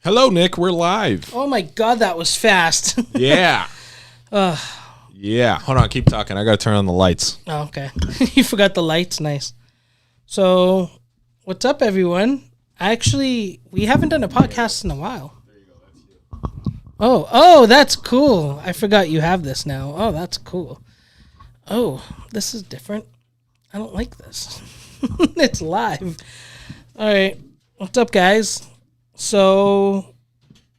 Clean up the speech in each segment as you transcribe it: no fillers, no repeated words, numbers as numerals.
Hello, Nick. We're live. Oh my God, that was fast. Yeah. Yeah. Hold on. Keep talking. I got to turn on the lights. Oh, okay. You forgot the lights. Nice. So, what's up, everyone? We haven't done a podcast in a while. There you go. That's you. Oh, that's cool. I forgot you have this now. Oh, that's cool. Oh, this is different. I don't like this. It's live. All right. What's up, guys? So,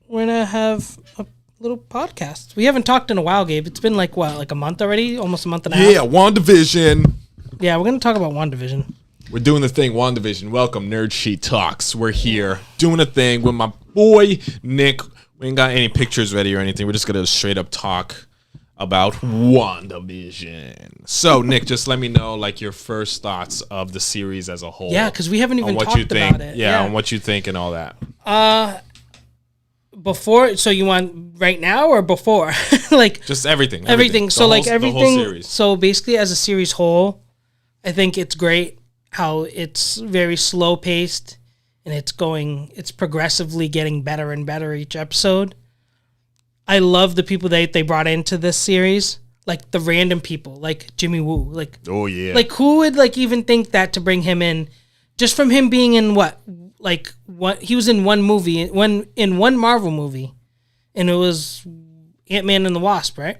we're going to have a little podcast. We haven't talked in a while, Gabe. It's been like a month already? Almost a month and a half? Yeah, WandaVision. Yeah, we're going to talk about WandaVision. We're doing the thing, WandaVision. Welcome, Nerd Sheet Talks. We're here doing a thing with my boy, Nick. We ain't got any pictures ready or anything. We're just going to straight up talk about WandaVision. So, Nick, just let me know your first thoughts of the series as a whole. Yeah, because we haven't even talked about it. Yeah, on what you think and all that. Before, so you want right now or before? Just everything. Everything. So everything. The whole series. So basically, as a series whole, I think it's great how it's very slow paced and it's progressively getting better and better each episode. I love the people that they brought into this series, like the random people, like Jimmy Woo. Oh yeah. Who would even think that to bring him in, just from him being in what he was in one movie, in one Marvel movie, and it was Ant-Man and the Wasp, right?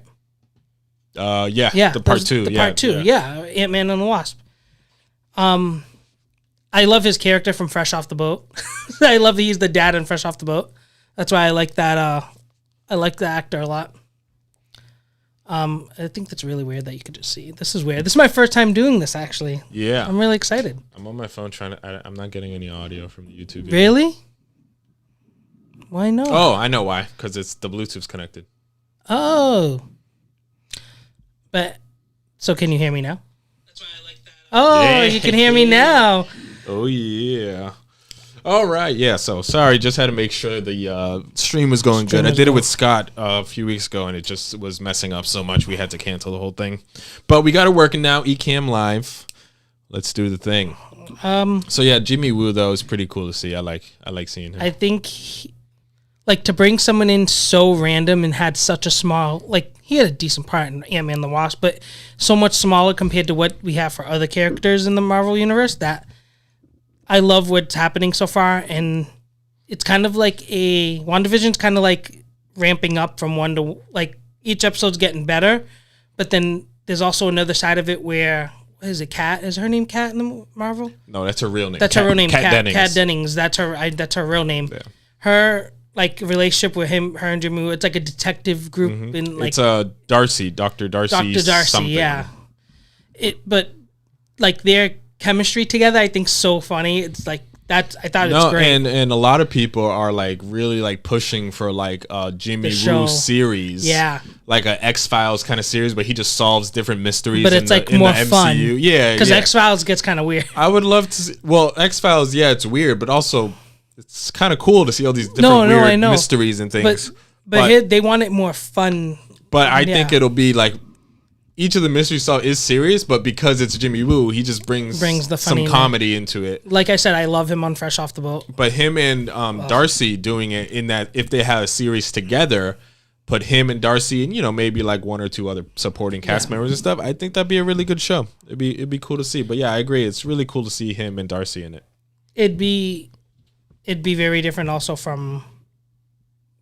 Yeah. The part two. Yeah. Ant-Man and the Wasp. I love his character from Fresh Off the Boat. I love that he's the dad in Fresh Off the Boat. That's why I like that. I like the actor a lot. I think that's really weird that you could just see. This is weird. This is my first time doing this, actually. Yeah. I'm really excited. I'm on my phone I'm not getting any audio from the YouTube video. Really? Why not? Oh, I know why. Because the Bluetooth's connected. Oh. So can you hear me now? That's why I like that. Oh, yeah. You can hear me now. Oh, yeah. All right, yeah, so sorry, just had to make sure the stream was going good. I did it with Scott a few weeks ago, and it just was messing up so much we had to cancel the whole thing. But we got it working now, Ecamm Live. Let's do the thing. So yeah, Jimmy Woo, though, is pretty cool to see. I like seeing him. I think, to bring someone in so random and had such a small, he had a decent part in Ant-Man and the Wasp, but so much smaller compared to what we have for other characters in the Marvel Universe that I love what's happening so far, and it's kind of WandaVision's kind of ramping up from one to, each episode's getting better, but then there's also another side of it where, what is it, Kat? Is her name Kat in the Marvel? No, that's her real name. That's her real name, Kat Dennings. Kat Dennings. That's her real name. Yeah. Her, relationship with her and Jimmy Woo, it's a detective group. Mm-hmm. It's Darcy, Dr. Darcy. Dr. Darcy, something. Yeah. But, their chemistry together, I think, so funny. It's that I thought it's great. And a lot of people are really pushing for a Jimmy Woo series. Yeah. Like a X-Files kind of series, but he just solves different mysteries. But it's more fun. Yeah. Because X-Files gets kind of weird. I would love to see, X-Files, yeah, it's weird, but also it's kind of cool to see all these different weird mysteries and things. But here, they want it more fun. But I think it'll be each of the mystery stuff is serious, but because it's Jimmy Woo, he just brings the some comedy into it. Like I said, I love him on Fresh Off the Boat. But him and Darcy doing it in that, if they have a series together, put him and Darcy and maybe one or two other supporting cast members and stuff. I think that'd be a really good show. It'd be cool to see. But yeah, I agree. It's really cool to see him and Darcy in it. It'd be very different also from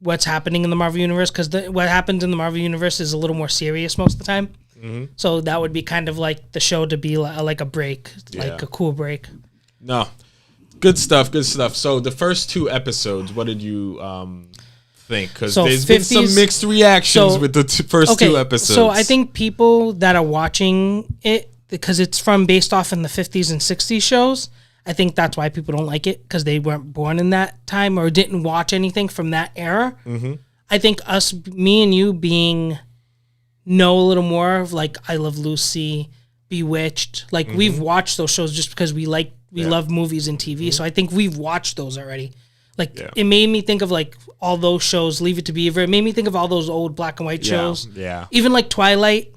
what's happening in the Marvel Universe, because what happens in the Marvel Universe is a little more serious most of the time. Mm-hmm. So that would be kind of the show to be like a break, a cool break. No, good stuff. So the first two episodes, what did you think? Because there's been some mixed reactions with the first two episodes. So I think people that are watching it, because it's based off in the 50s and 60s shows, I think that's why people don't like it, because they weren't born in that time or didn't watch anything from that era. Mm-hmm. I think me and you know a little more of I Love Lucy, Bewitched. We've watched those shows just because we love movies and TV. Mm-hmm. So I think we've watched those already. It made me think of all those shows, Leave It to Beaver. It made me think of all those old black and white shows. Yeah. Even Twilight.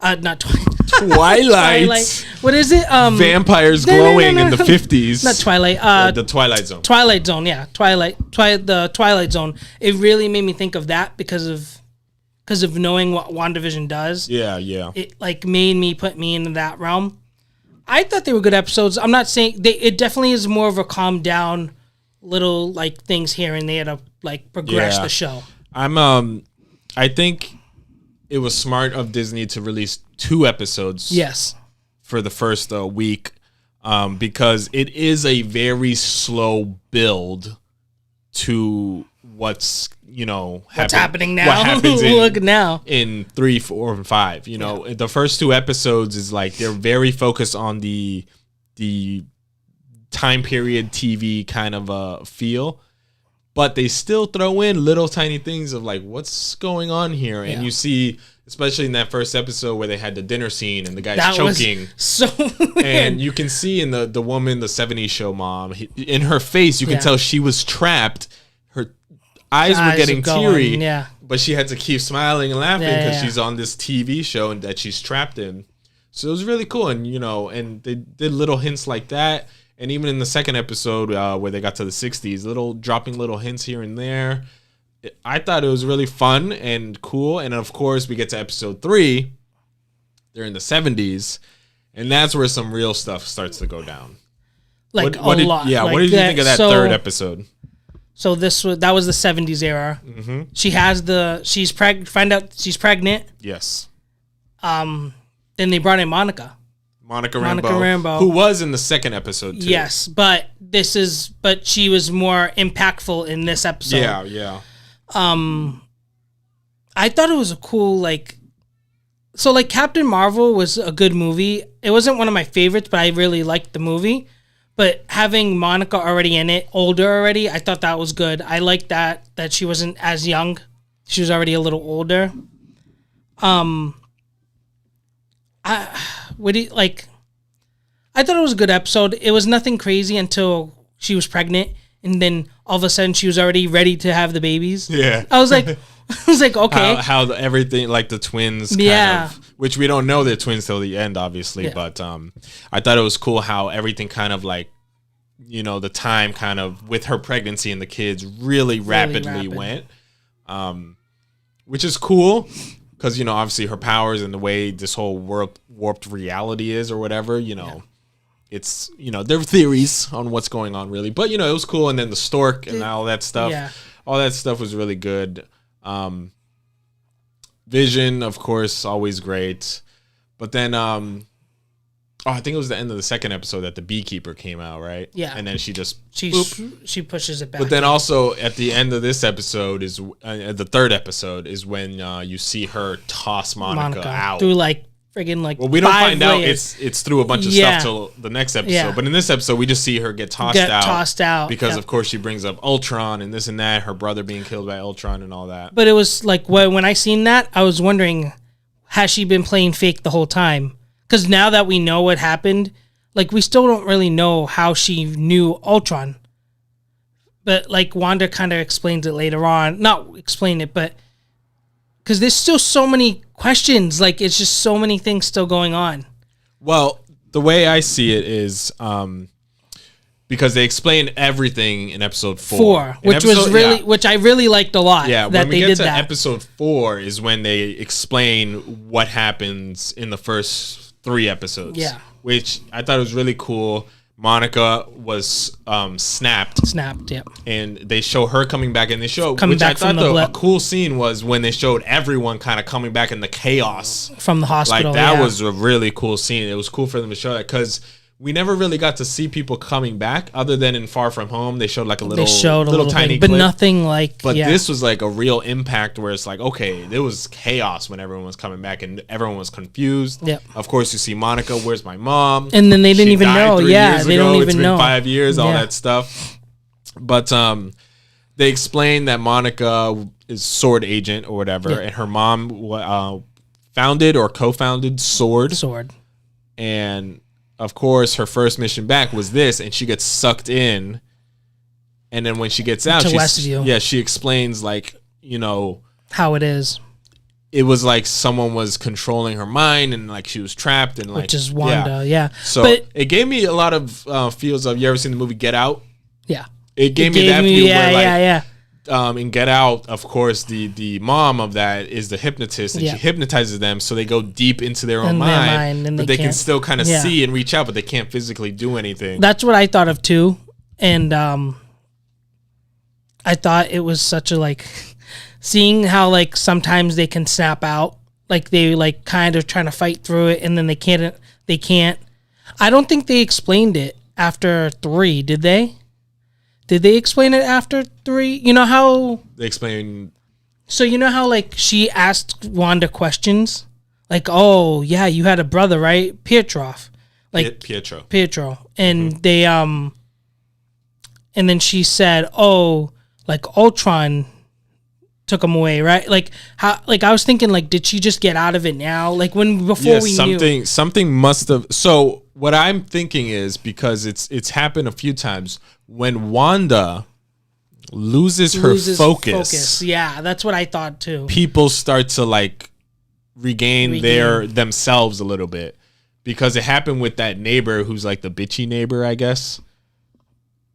Not Twilight. What is it? Vampires glowing in the 50s. Not Twilight. The Twilight Zone. Twilight Zone, yeah. The Twilight Zone. It really made me think of that because of knowing what WandaVision does. Yeah, yeah. It like made me put me into that realm. I thought they were good episodes. I'm not saying it definitely is more of a calm down little like things here and there to like progress the show. I think it was smart of Disney to release 2 episodes. Yes. For the first week, because it is a very slow build to what's happening now. What happens Look now in 3, 4, and 5. The first 2 episodes is like they're very focused on the time period TV kind of feel. But they still throw in little tiny things of like, what's going on here? And you see, especially in that first episode where they had the dinner scene and the guy's choking. And you can see in the woman, the 70s show mom, in her face, you can tell she was trapped. Her eyes were getting teary. But she had to keep smiling and laughing because she's on this TV show and that she's trapped in. So it was really cool. And, and they did little hints like that. And even in the second episode where they got to the 60s, dropping little hints here and there. I thought it was really fun and cool. And of course, we get to episode 3. They're in the 70s. And that's where some real stuff starts to go down. Like what a lot. Yeah, like what did you think of that third episode? So that was the 70s era. Mm-hmm. She has find out she's pregnant. Yes. Then they brought in Monica Rambeau, who was in the second episode too. Yes, but she was more impactful in this episode. Yeah. I thought it was a cool Captain Marvel was a good movie. It wasn't one of my favorites, but I really liked the movie. But having Monica already in it, older already, I thought that was good. I liked that she wasn't as young. She was already a little older. I thought it was a good episode. It was nothing crazy until she was pregnant, and then all of a sudden she was already ready to have the babies. Yeah, I was like, okay, how everything like the twins, kind of, which we don't know they're twins till the end, obviously. But I thought it was cool how everything kind of like, the time kind of with her pregnancy and the kids really rapidly went, which is cool. Because, obviously her powers and the way this whole warped reality is or whatever, it's, there are theories on what's going on really. But, it was cool. And then the stork and all that stuff, all that stuff was really good. Vision, of course, always great. But then, I think it was the end of the second episode that the beekeeper came out, right? Yeah. And then she pushes it back. But then also at the end of this episode is the third episode is when you see her toss Monica out through friggin' Well, we don't find layers. out it's through a bunch of stuff till the next episode. Yeah. But in this episode, we just see her get tossed out because of course she brings up Ultron and this and that, her brother being killed by Ultron and all that. But it was like when I seen that, I was wondering, has she been playing fake the whole time? Because now that we know what happened, we still don't really know how she knew Ultron. But, Wanda kind of explains it later on. Not explain it, but... Because there's still so many questions. It's just so many things still going on. Well, the way I see it is... because they explained everything in episode 4. Which I really liked a lot. Yeah, when we get to episode 4 is when they explain what happens in the first 3 episodes. Yeah. Which I thought was really cool. Monica was snapped. Snapped, yeah. And they show her coming back, and they show, which I thought a cool scene was when they showed everyone kind of coming back in the chaos. From the hospital, that was a really cool scene. It was cool for them to show that, because we never really got to see people coming back other than in Far From Home. They showed a little tiny thing, but clip. Nothing this was a real impact where it's okay, there was chaos when everyone was coming back and everyone was confused. Yep. Of course, you see Monica, where's my mom? And then they didn't even know. Yeah, they don't even know. It's been 5 years, all that stuff. But they explained that Monica is Sword agent or whatever, and her mom founded or co-founded Sword. And of course, her first mission back was this, and she gets sucked in. And then when she gets out, she explains how it is. it was like someone was controlling her mind and like she was trapped and like which is Wanda, yeah. So but it gave me a lot of feels of, you ever seen the movie Get Out? Yeah. It gave me that feel where like yeah. In Get Out, of course, the mom of that is the hypnotist, and she hypnotizes them so they go deep into their own mind and but they can still kind of see and reach out, but they can't physically do anything. That's what I thought of too, and I thought it was such a like seeing how like sometimes they can snap out, like they like kind of trying to fight through it, and then they can't. I don't think they explained it after 3, did they? Did they explain it after 3? You know how they explain. So you know how like she asked Wanda questions, like, "Oh yeah, you had a brother, right, Pietro?" Like Pietro, and they and then she said, "Oh, like Ultron took him away, right?" Like how? Like I was thinking, like, did she just get out of it now? Like before we knew something must have. So what I'm thinking is, because it's happened a few times. When Wanda loses her focus, yeah, that's what I thought too. People start to like regain their themselves a little bit, because it happened with that neighbor who's like the bitchy neighbor, I guess.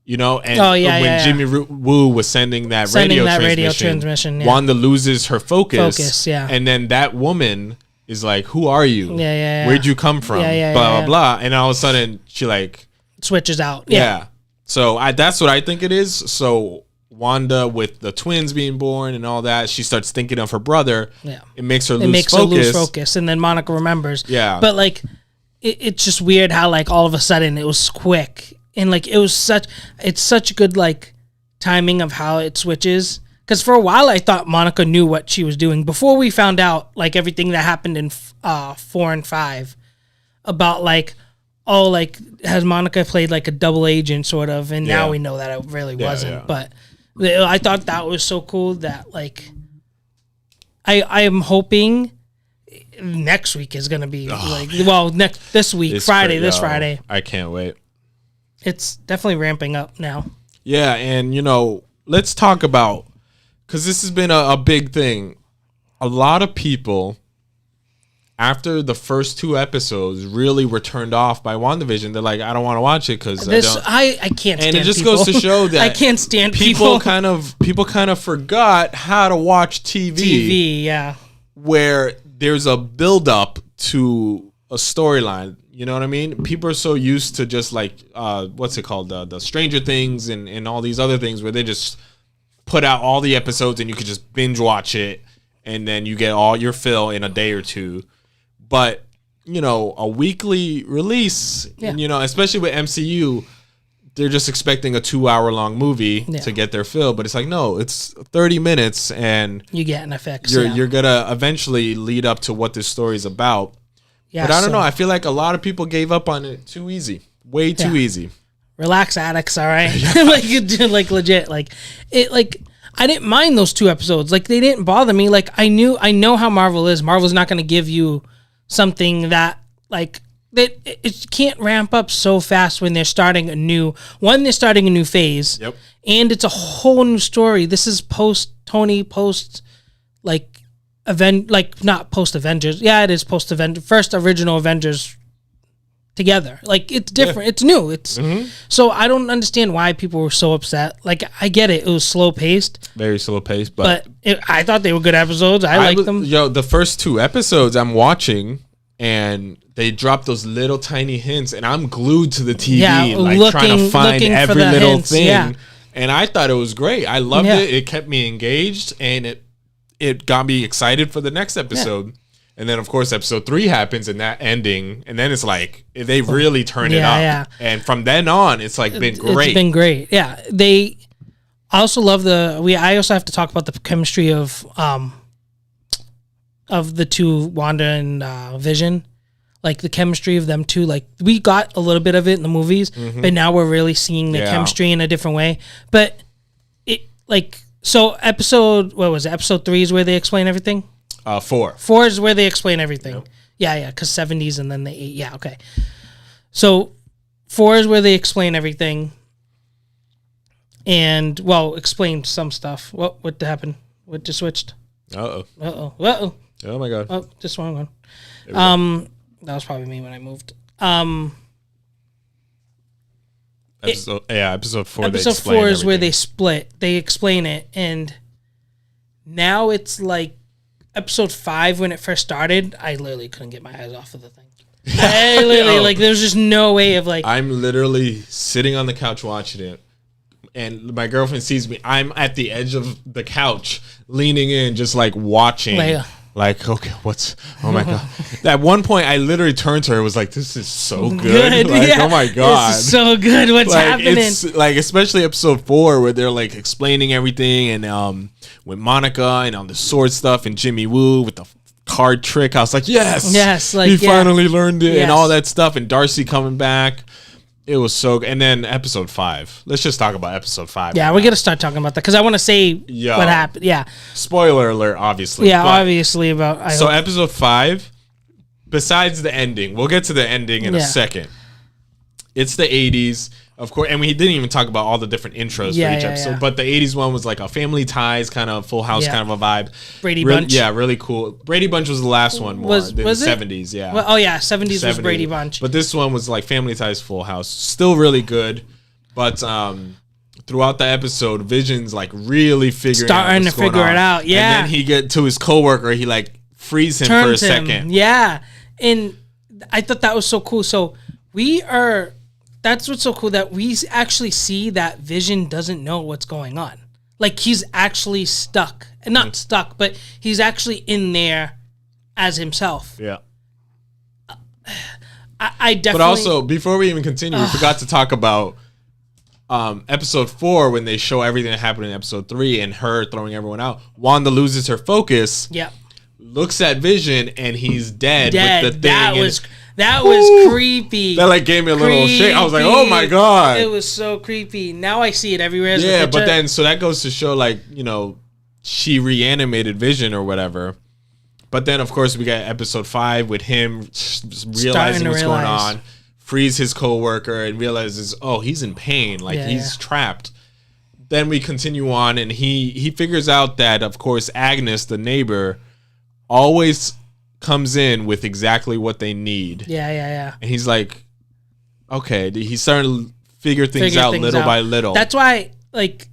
You know, and when Jimmy Woo was sending that radio transmission, Wanda loses her focus, and then that woman is like, "Who are you? Where'd you come from? Blah blah blah," and all of a sudden she like switches out. Yeah. So that's what I think it is. So Wanda, with the twins being born and all that, she starts thinking of her brother. Yeah, it makes her lose focus, and then Monica remembers. Yeah, but like, it's just weird how like all of a sudden it was quick, and like it's such good like timing of how it switches. Because for a while I thought Monica knew what she was doing before we found out like everything that happened in 4 and 5 about like. Oh, like, has Monica played like a double agent sort of, and now we know that it really wasn't. Yeah. But I thought that was so cool that like, I am hoping next week is gonna be this week, Friday, this Friday. I can't wait. It's definitely ramping up now. Yeah, and let's talk about, because this has been a big thing. A lot of people, after the first 2 episodes, really were turned off by WandaVision. They're like, I don't want to watch it because I can't stand and it just goes to show that I can't stand people kind of forgot how to watch TV. Yeah. Where there's a build up to a storyline. You know what I mean? People are so used to just like what's it called? The Stranger Things and all these other things where they just put out all the episodes and you could just binge watch it and then you get all your fill in a day or 2. But, a weekly release, and, especially with MCU, they're just expecting a 2-hour-long movie to get their fill. But it's like, no, it's 30 minutes, and you get an effect. You're going to eventually lead up to what this story is about. Yeah, but I don't know. I feel like a lot of people gave up on it too easy. Way too easy. Relax, addicts, all right? like legit. Like, it, like... I didn't mind those 2 episodes. Like, they didn't bother me. Like, I know how Marvel is. Marvel's not going to give you something that like that it can't ramp up so fast when they're starting a new phase. Yep. And it's a whole new story. This is post like not post Avengers. Yeah, it is post Avengers. First original Avengers together. Like, it's different. It's new. It's so I don't understand why people were so upset. Like, I get it. It was slow paced. Very slow paced, but I thought they were good episodes. I liked them. The first 2 episodes I'm watching, and they drop those little tiny hints, and I'm glued to the TV, trying to find every little hints, thing. Yeah. And I thought it was great. I loved it. It kept me engaged, and it got me excited for the next episode. Yeah. And then, of course, episode 3 happens and that ending. And then it's like, they really turn it up. Yeah. And from then on, it's like been great. It's been great. Yeah. I also love I also have to talk about the chemistry of the 2, Wanda and Vision. Like, the chemistry of them two. Like, we got a little bit of it in the movies, but now we're really seeing the chemistry in a different way. But episode 3 is where they explain everything? 4. 4 is where they explain everything. Yep. Yeah, because 70s and then the 8. Yeah, okay. So 4 is where they explain everything. And, explain some stuff. What happened? What just switched? Uh-oh. Oh my god. Oh, just wrong one. That was probably me when I moved. Episode 4. Episode 4 is where they split. They explain it, and now it's like episode 5 when it first started. I literally couldn't get my eyes off of the thing. I literally like there's just no way of like. I'm literally sitting on the couch watching it, and my girlfriend sees me. I'm at the edge of the couch, leaning in, just like watching. Like, okay, oh my god. At one point, I literally turned to her and was like, this is so good. Like, oh my god. This is so good. What's happening? It's, like, especially episode 4 where they're like explaining everything and with Monica and on the sword stuff and Jimmy Woo with the card trick. I was like, yes, like, he finally learned it and all that stuff. And Darcy coming back. It was so good. And then episode 5. Let's just talk about episode 5. Yeah, we got to start talking about that because I want to say what happened. Yeah. Spoiler alert, obviously. Yeah, obviously. Episode 5, besides the ending, we'll get to the ending in a second. It's the 80s, of course. And we didn't even talk about all the different intros for each episode. Yeah. But the 80s one was like a Family Ties, kind of Full House kind of a vibe. Brady Bunch. Yeah, really cool. Brady Bunch was the last one more. Was the 70s, yeah. Well, 70s was Brady Bunch. But this one was like Family Ties, Full House. Still really good. But throughout the episode, Vision's like really starting to figure it out. Yeah. And then he get to his coworker, he like frees him for a second. Yeah. And I thought that was so cool. So that's what's so cool, that we actually see that Vision doesn't know what's going on. Like, he's actually stuck. And not stuck, but he's actually in there as himself. Yeah. I definitely... But also, before we even continue, we forgot to talk about episode 4 when they show everything that happened in episode 3 and her throwing everyone out. Wanda loses her focus. Yeah. Looks at Vision, and he's dead. With the thing. That was creepy. That like gave me a little shake. I was like, oh my god. It was so creepy. Now I see it everywhere. Yeah, but then, so that goes to show, like, you know, she reanimated Vision or whatever. But then, of course, we got episode 5 with him realizing what's going on. Frees his coworker and realizes, oh, he's in pain. Like, he's trapped. Then we continue on, and he figures out that, of course, Agnes, the neighbor, always comes in with exactly what they need. Yeah. And he's like, okay, he's starting to figure things out little by little. That's why, like,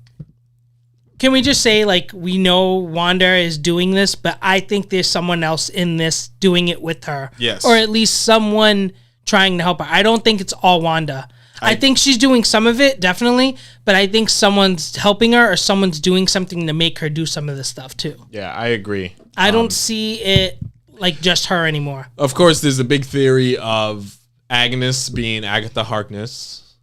can we just say, like, we know Wanda is doing this, but I think there's someone else in this doing it with her. Yes. Or at least someone trying to help her. I don't think it's all Wanda. I think she's doing some of it, definitely, but I think someone's helping her or someone's doing something to make her do some of this stuff, too. Yeah, I agree. I don't see it like just her anymore. Of course, there's a big theory of Agnes being Agatha Harkness,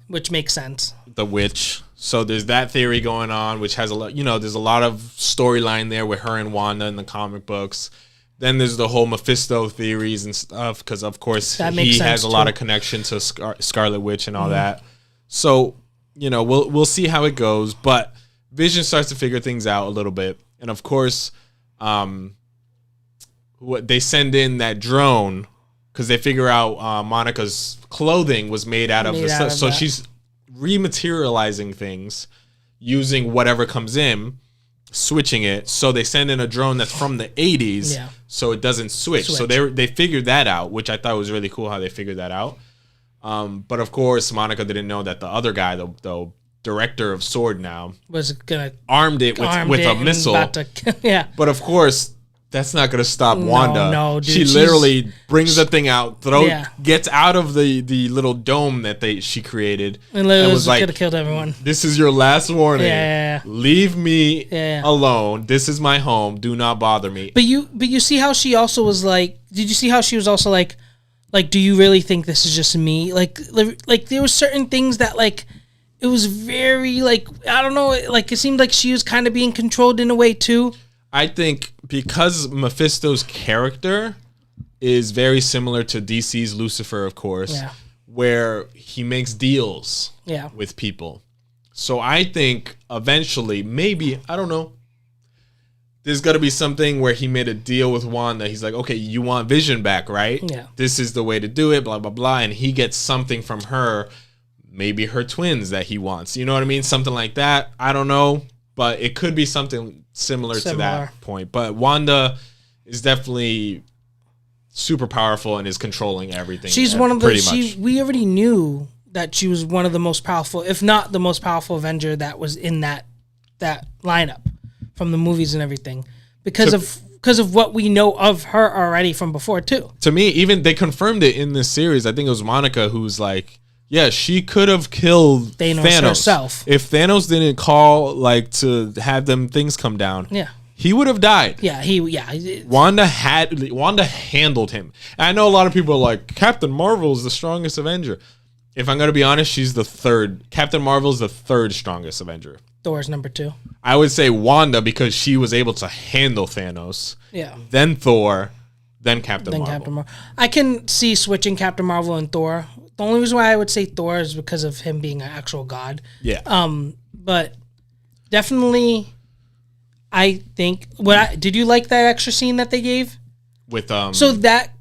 which makes sense. The witch. So there's that theory going on, which has a lot. You know, there's a lot of storyline there with her and Wanda in the comic books. Then there's the whole Mephisto theories and stuff, because of course he has a lot of connection to Scarlet Witch and all that. So, you know, we'll see how it goes. But Vision starts to figure things out a little bit, and of course, they send in that drone because they figure out Monica's clothing was made out of the stuff. So she's rematerializing things using whatever comes in, switching it. So they send in a drone that's from the 80s, so it doesn't switch. So they figured that out, which I thought was really cool how they figured that out. But of course, Monica didn't know that the other guy, the director of Sword now, was gonna armed it with a missile. But of course, that's not gonna stop Wanda. No, dude, she literally brings the thing out, gets out of the little dome that she created, and was like, could have killed everyone. This is your last warning. Leave me alone. This is my home. Do not bother me. But you see how she also was like? Did you see how she was also like, do you really think this is just me? Like there were certain things that like. It was very, like, I don't know, like, it seemed like she was kind of being controlled in a way, too. I think because Mephisto's character is very similar to DC's Lucifer, of course, where he makes deals with people. So I think eventually, maybe, I don't know, there's got to be something where he made a deal with Wanda. He's like, okay, you want Vision back, right? Yeah. This is the way to do it, blah, blah, blah. And he gets something from her. Maybe her twins that he wants. You know what I mean? Something like that. I don't know. But it could be something similar to that point. But Wanda is definitely super powerful and is controlling everything. She's one of the. We already knew that she was one of the most powerful, if not the most powerful Avenger that was in that lineup from the movies and everything, because of what we know of her already from before too. To me, even they confirmed it in this series. I think it was Monica who's like, yeah, she could have killed Thanos herself if Thanos didn't call like to have them things come down. Yeah. He would have died. Yeah, Wanda handled him. And I know a lot of people are like, Captain Marvel is the strongest Avenger. If I'm gonna be honest, she's the third. Captain Marvel is the third strongest Avenger. Thor's number 2. I would say Wanda because she was able to handle Thanos. Yeah. Then Thor, then Captain Marvel. I can see switching Captain Marvel and Thor. The only reason why I would say Thor is because of him being an actual god. Yeah. But definitely. I think did you like that extra scene that they gave with so that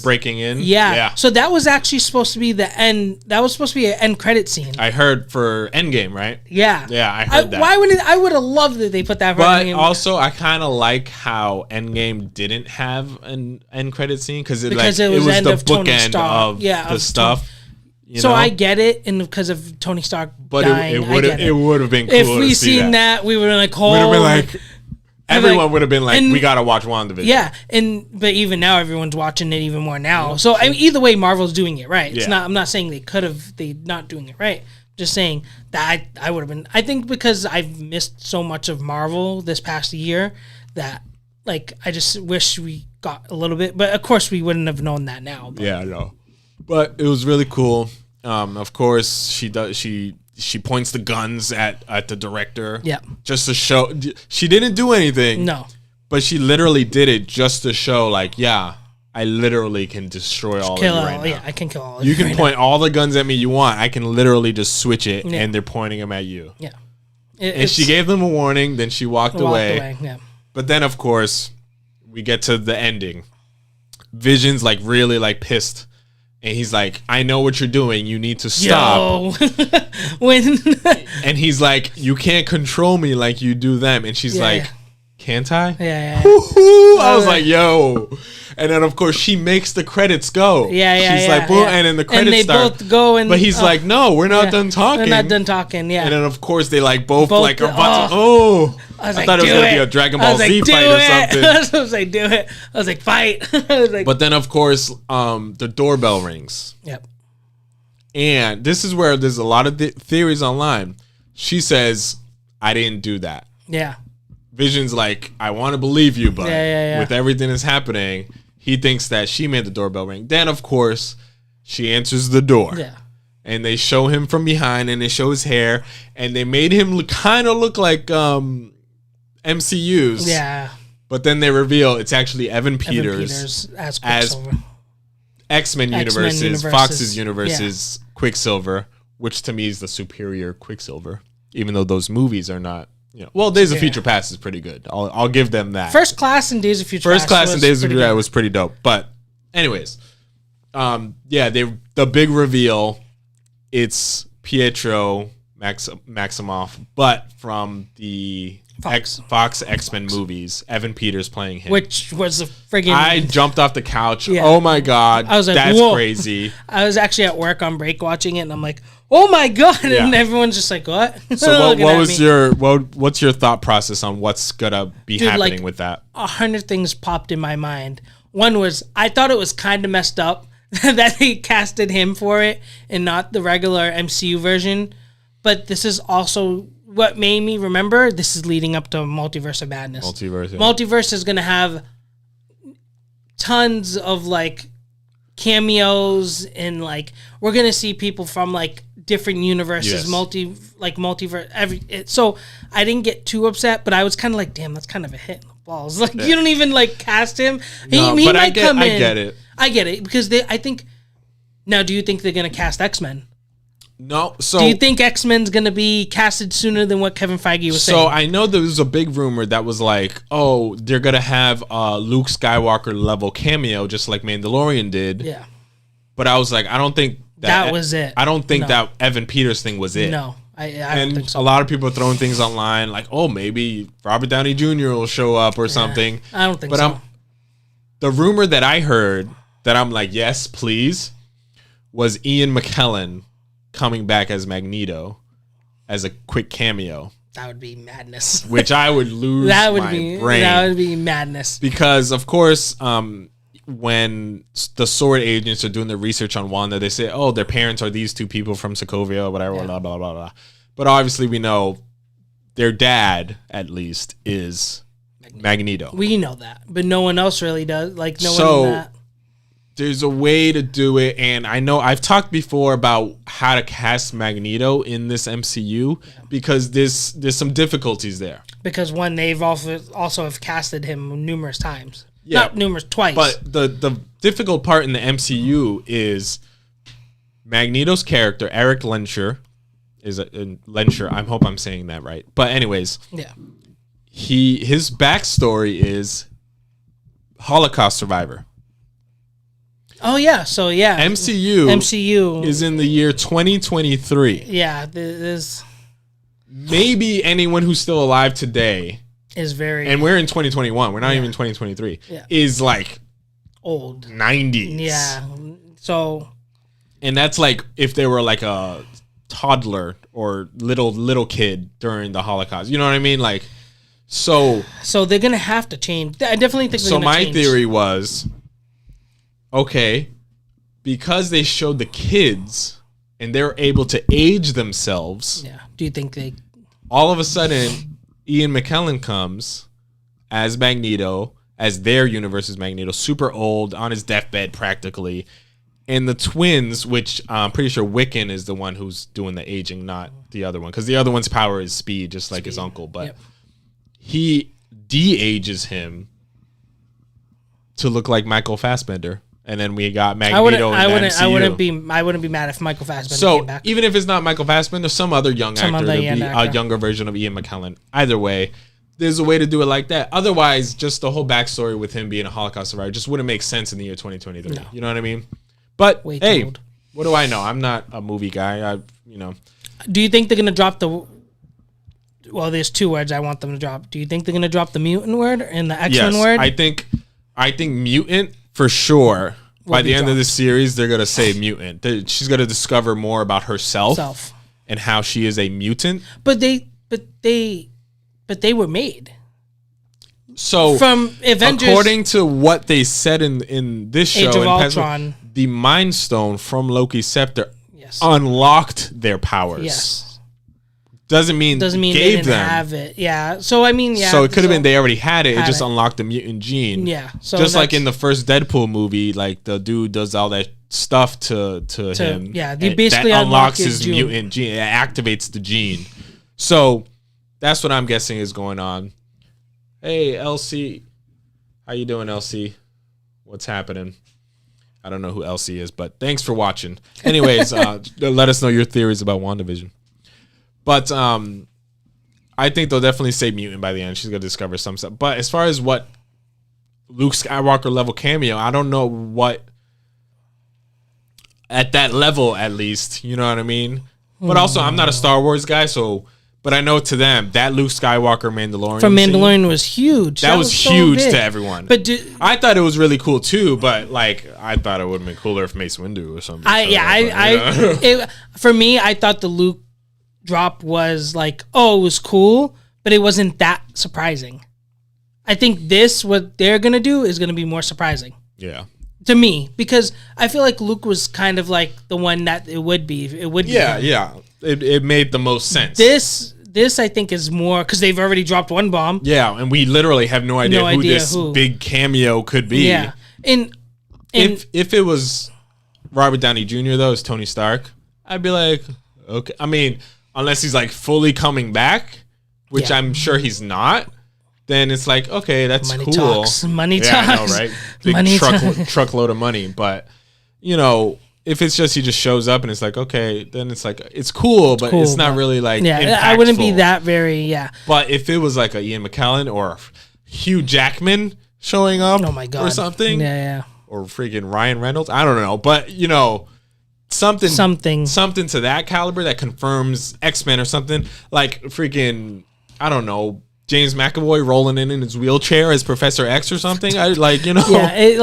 breaking in? Yeah. So that was actually supposed to be the end. That was supposed to be an end credit scene. I heard for Endgame, right? Yeah. Yeah, I heard that. Why wouldn't I would have loved that they put that. For but Endgame. Also, I kind of like how Endgame didn't have an end credit scene because it was the bookend of the stuff. So I get it, and because of Tony Stark dying, it would have been cool if we seen that. We would have like, everyone would have been like, we gotta watch WandaVision. Yeah, but even now, everyone's watching it even more now. So I mean, either way, Marvel's doing it right. It's not. I'm not saying they not doing it right. Just saying that I would have been. I think because I've missed so much of Marvel this past year that like I just wish we got a little bit. But of course, we wouldn't have known that now. But. Yeah, I know. But it was really cool. Of course, she points the guns at the director. Yeah. Just to show she didn't do anything. No. But she literally did it just to show, like, yeah, I literally can destroy all of you right now. Yeah, I can kill all of you. You can point all the guns at me you want. I can literally just switch it, and they're pointing them at you. Yeah. And she gave them a warning. Then she walked away. Yeah. But then, of course, we get to the ending. Vision's like really like pissed. And he's like, I know what you're doing. You need to stop. And he's like, you can't control me like you do them. And she's like, can't I? Yeah. I was like, yo. And then, of course, she makes the credits go. She's like, boom. And then the credits start. Both go. But he's like, no, we're not done talking. We're not done talking, yeah. And then, of course, they like both like are about to, I thought it was going to be a Dragon Ball Z fight or something. I was like, do it. I was like, fight. But then, of course, the doorbell rings. Yep. And this is where there's a lot of theories online. She says, I didn't do that. Yeah. Vision's like, I want to believe you, but with everything that's happening, he thinks that she made the doorbell ring. Then, of course, she answers the door. Yeah. And they show him from behind, and they show his hair, and they made him kind of look like MCU's. Yeah. But then they reveal it's actually Evan Peters as Quicksilver. X-Men universes, Fox's universes, Quicksilver, which to me is the superior Quicksilver, even though those movies are not. Well, Days of Future Past is pretty good. I'll give them that. First Class and Days of Future Past. First Class and Days of Future Past was pretty dope. But anyways, the big reveal, it's Pietro Maximoff, but from the Fox X-Men movies, Evan Peters playing him. Which was a friggin'... I jumped off the couch. Yeah. Oh my God. I was like, that's whoa. crazy. I was actually at work on break watching it, and I'm like, oh my God. And everyone's just like, what? So what's your thought process on what's going to be happening with that? 100 things popped in my mind. One was, I thought it was kind of messed up that they casted him for it and not the regular MCU version. But this is also... what made me remember, this is leading up to Multiverse of Madness. Multiverse is going to have tons of, like, cameos and, like, we're going to see people from, like, different universes, multiverse. So I didn't get too upset, but I was kind of like, damn, that's kind of a hit in the balls. Like, you don't even, like, cast him. He might come in. I get it. Because I think, now, do you think they're going to cast X-Men? No. So do you think X-Men's going to be casted sooner than what Kevin Feige was saying? So I know there was a big rumor that was like, oh, they're going to have Luke Skywalker level cameo just like Mandalorian did. Yeah. But I was like, I don't think that was it. I don't think that Evan Peters thing was it. No, I don't think so. A lot of people are throwing things online like, oh, maybe Robert Downey Jr. will show up or something. I don't think so. The rumor that I heard that I'm like, yes, please, was Ian McKellen coming back as Magneto as a quick cameo. That would be madness. Which I would lose my brain. That would be madness. Because, of course, when the Sword agents are doing the research on Wanda, they say, oh, their parents are these two people from Sokovia or whatever, blah, blah, blah, blah. But obviously we know their dad, at least, is Magneto. We know that, but no one else really does. Like, no one in that. There's a way to do it, and I know I've talked before about how to cast Magneto in this MCU because there's some difficulties there. Because one, they've also have casted him numerous times. Yeah, not numerous, twice. But the difficult part in the MCU is Magneto's character, Eric Lensher, I hope I'm saying that right. But anyways, his backstory is Holocaust survivor. Oh yeah, so yeah, MCU is in the year 2023. Yeah, there's maybe anyone who's still alive today is very, and we're in 2021. We're not even 2023. Yeah. Is like old 90s. Yeah, so and that's like if they were like a toddler or little kid during the Holocaust. You know what I mean? Like so they're gonna have to change. I definitely think. So my theory was, okay, because they showed the kids and they're able to age themselves. Yeah. Do you think they? All of a sudden, Ian McKellen comes as Magneto, as their universe's Magneto, super old, on his deathbed practically. And the twins, which I'm pretty sure Wiccan is the one who's doing the aging, not the other one. Because the other one's power is speed, just like his uncle. But he de-ages him to look like Michael Fassbender. And then we got Magneto in the MCU. I wouldn't be mad if Michael Fassbender came back. Even if it's not Michael Fassbender, some other young actor to be a younger version of Ian McKellen. Either way, there's a way to do it like that. Otherwise, just the whole backstory with him being a Holocaust survivor just wouldn't make sense in the year 2023. No. You know what I mean? But hey, what do I know? I'm not a movie guy. Do you think they're gonna drop the? Well, there's two words I want them to drop. Do you think they're gonna drop the mutant word and the X-Men word? I think mutant for sure. By the end of the series, they're gonna say mutant. She's gonna discover more about herself and how she is a mutant. But they were made. So from Avengers, according to what they said in this show, Age of Ultron, the Mind Stone from Loki's scepter unlocked their powers. Yes. Doesn't mean they didn't have it. Yeah. So I mean, So it could have been they already had it. It just unlocked the mutant gene. Yeah. So just like in the first Deadpool movie, like the dude does all that stuff to him. Yeah. You basically that unlocks his mutant gene. It activates the gene. So that's what I'm guessing is going on. Hey, LC. How you doing, LC? What's happening? I don't know who LC is, but thanks for watching. Anyways, let us know your theories about WandaVision. But I think they'll definitely say mutant by the end. She's going to discover some stuff. But as far as what Luke Skywalker level cameo, I don't know what at that level, at least. You know what I mean? But also, I'm not a Star Wars guy, so... But I know to them, that Luke Skywalker Mandalorian from Mandalorian was huge. That was huge so to everyone. But I thought it was really cool too. But like, I thought it would have been cooler if Mace Windu or something. For me, I thought the Luke drop was like, oh, it was cool, but it wasn't that surprising. I think what they're gonna do is gonna be more surprising. Yeah. To me, because I feel like Luke was kind of like the one that it would be. Yeah. It made the most sense. This I think is more because they've already dropped one bomb. Yeah, and we literally have no idea who this big cameo could be. Yeah, and if it was Robert Downey Jr. though, as Tony Stark, I'd be like, okay. I mean, unless he's like fully coming back, which I'm sure he's not. Then it's like, okay, that's money cool. Talks. Money talks. I know, right? Big truckload of money. But, if it's just he just shows up and it's like, okay, then it's like, it's cool, but it's not really like impactful. I wouldn't be that very, But if it was like a Ian McKellen or Hugh Jackman showing up oh my God. or something. Yeah. Or freaking Ryan Reynolds. I don't know. But, something to that caliber that confirms X-Men or something. Like freaking, I don't know, James McAvoy rolling in his wheelchair as Professor X or something. I like, you know. Yeah,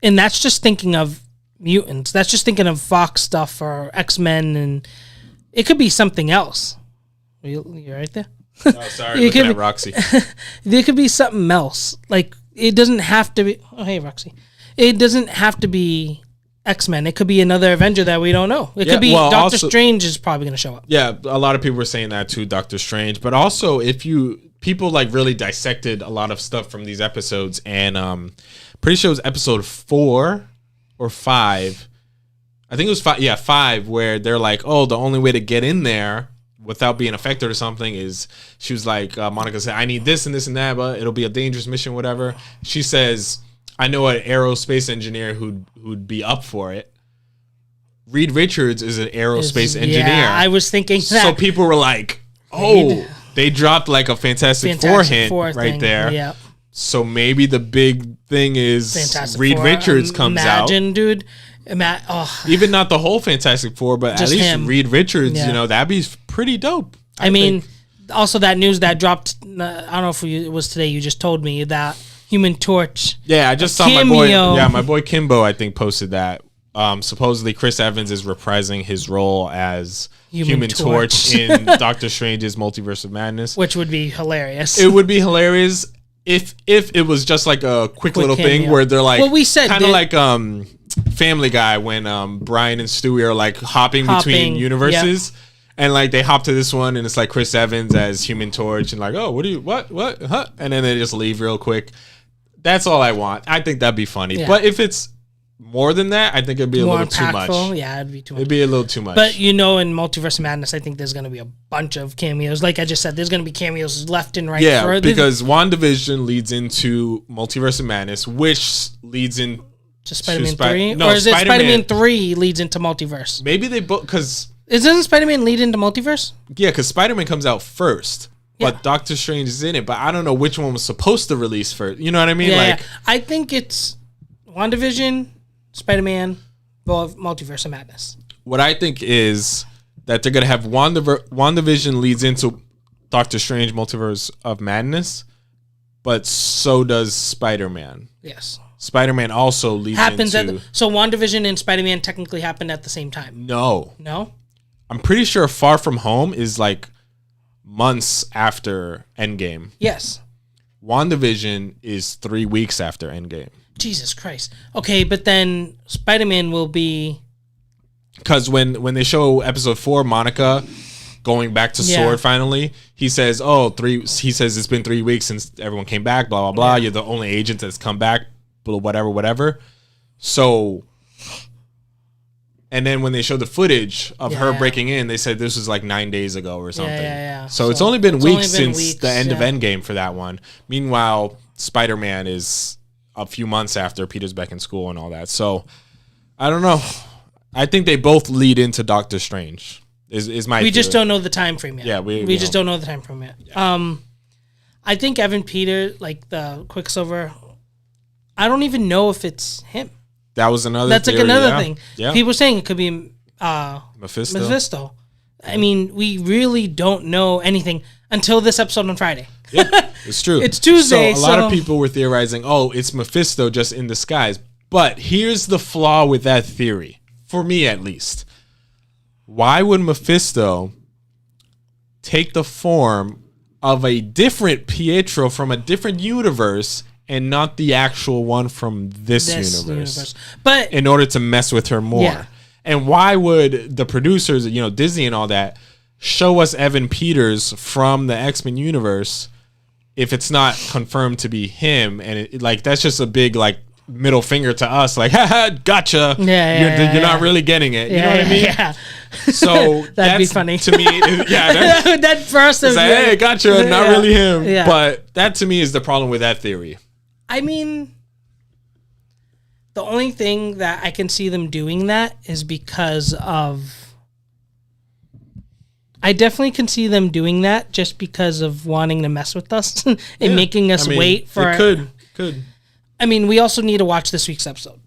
and that's just thinking of mutants. That's just thinking of Fox stuff or X-Men, and it could be something else. You right there? Oh, sorry, looking at Roxy. There could be something else. Like, it doesn't have to be... Oh, hey, Roxy. It doesn't have to be X-Men. It could be another Avenger that we don't know. It could be Doctor Strange is probably going to show up. Yeah, a lot of people were saying that too, Doctor Strange. But also, people like really dissected a lot of stuff from these episodes, and pretty sure it was episode 4 or 5. I think it was 5. Yeah, 5, where they're like, oh, the only way to get in there without being affected or something is, she was like, Monica said, I need this and this and that, but it'll be a dangerous mission, whatever. She says, I know an aerospace engineer who'd be up for it. Reed Richards is an aerospace engineer. Yeah, I was thinking that. So people were like, oh, they dropped like a Fantastic Four hint right there. Yeah. So maybe the big thing is Fantastic Reed Four. Richards comes out. Imagine, dude. Even not the whole Fantastic Four, but at least him. Reed Richards, that'd be pretty dope. I mean, also that news that dropped, I don't know if it was today, you just told me that Human Torch. Yeah, I just saw my boy Kimbo, I think, posted that. Supposedly Chris Evans is reprising his role as Human Torch in Doctor Strange's Multiverse of Madness. Which would be hilarious. It would be hilarious if it was just like a quick little thing where they're like, we said kind of like Family Guy when Brian and Stewie are like hopping between universes, and like they hop to this one and it's like Chris Evans as Human Torch and like, oh, what huh? And then they just leave real quick. That's all I want. I think that'd be funny. But if it's more than that, I think it'd be a little too much. Yeah, it'd be too much. It'd be a little too much. But in Multiverse of Madness, I think there's going to be a bunch of cameos. Like I just said, there's going to be cameos left and right. Yeah, because WandaVision leads into Multiverse of Madness, which leads in to Spider-Man 3? No, or is it Spider-Man 3 leads into Multiverse? Maybe they both, because... Doesn't Spider-Man lead into Multiverse? Yeah, because Spider-Man comes out first, but Doctor Strange is in it, but I don't know which one was supposed to release first. You know what I mean? Yeah, I think it's WandaVision, Spider-Man, Multiverse of Madness. What I think is that they're going to have WandaVision leads into Doctor Strange, Multiverse of Madness, but so does Spider-Man. Yes. Spider-Man also leads into... So WandaVision and Spider-Man technically happened at the same time? No. I'm pretty sure Far From Home is like months after Endgame. Yes. WandaVision is 3 weeks after Endgame. Jesus Christ. Okay, but then Spider-Man will be... Because when they show episode 4, Monica going back to S.W.O.R.D. finally, he says, he says it's been 3 weeks since everyone came back, blah, blah, blah. Yeah. You're the only agent that's come back, whatever. So, and then when they showed the footage of her breaking in, they said this was like 9 days ago or something. Yeah. So it's only been weeks since the end of Endgame for that one. Meanwhile, Spider-Man is a few months after Peter's back in school and all that. So, I don't know. I think they both lead into Doctor Strange. Is my We just don't know the time frame yet. Yeah, we just don't know the time frame yet. Yeah. I think Evan Peter, like the Quicksilver, I don't even know if it's him. That was another. That's theory, like another thing. Yeah. People saying it could be Mephisto. I mean, we really don't know anything until this episode on Friday. Yeah, it's true. It's Tuesday. So a lot of people were theorizing, oh, it's Mephisto just in disguise. But here's the flaw with that theory, for me at least. Why would Mephisto take the form of a different Pietro from a different universe and not the actual one from this universe? But in order to mess with her more. Yeah. And why would the producers, Disney and all that, show us Evan Peters from the X-Men universe if it's not confirmed to be him? And that's just a big middle finger to us, haha, gotcha. You're not really getting it. You know what I mean? Yeah. So that'd be funny to me. That first is hey, gotcha. Not really him. Yeah. But that to me is the problem with that theory. I mean, the only thing that I can see them doing that is because of... I definitely can see them doing that just because of wanting to mess with us and making us wait for... It could. I mean, we also need to watch this week's episode.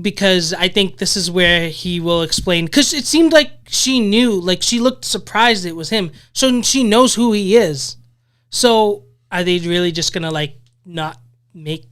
because I think this is where he will explain. Because it seemed like she knew, like she looked surprised it was him, so she knows who he is. So are they really just gonna like not make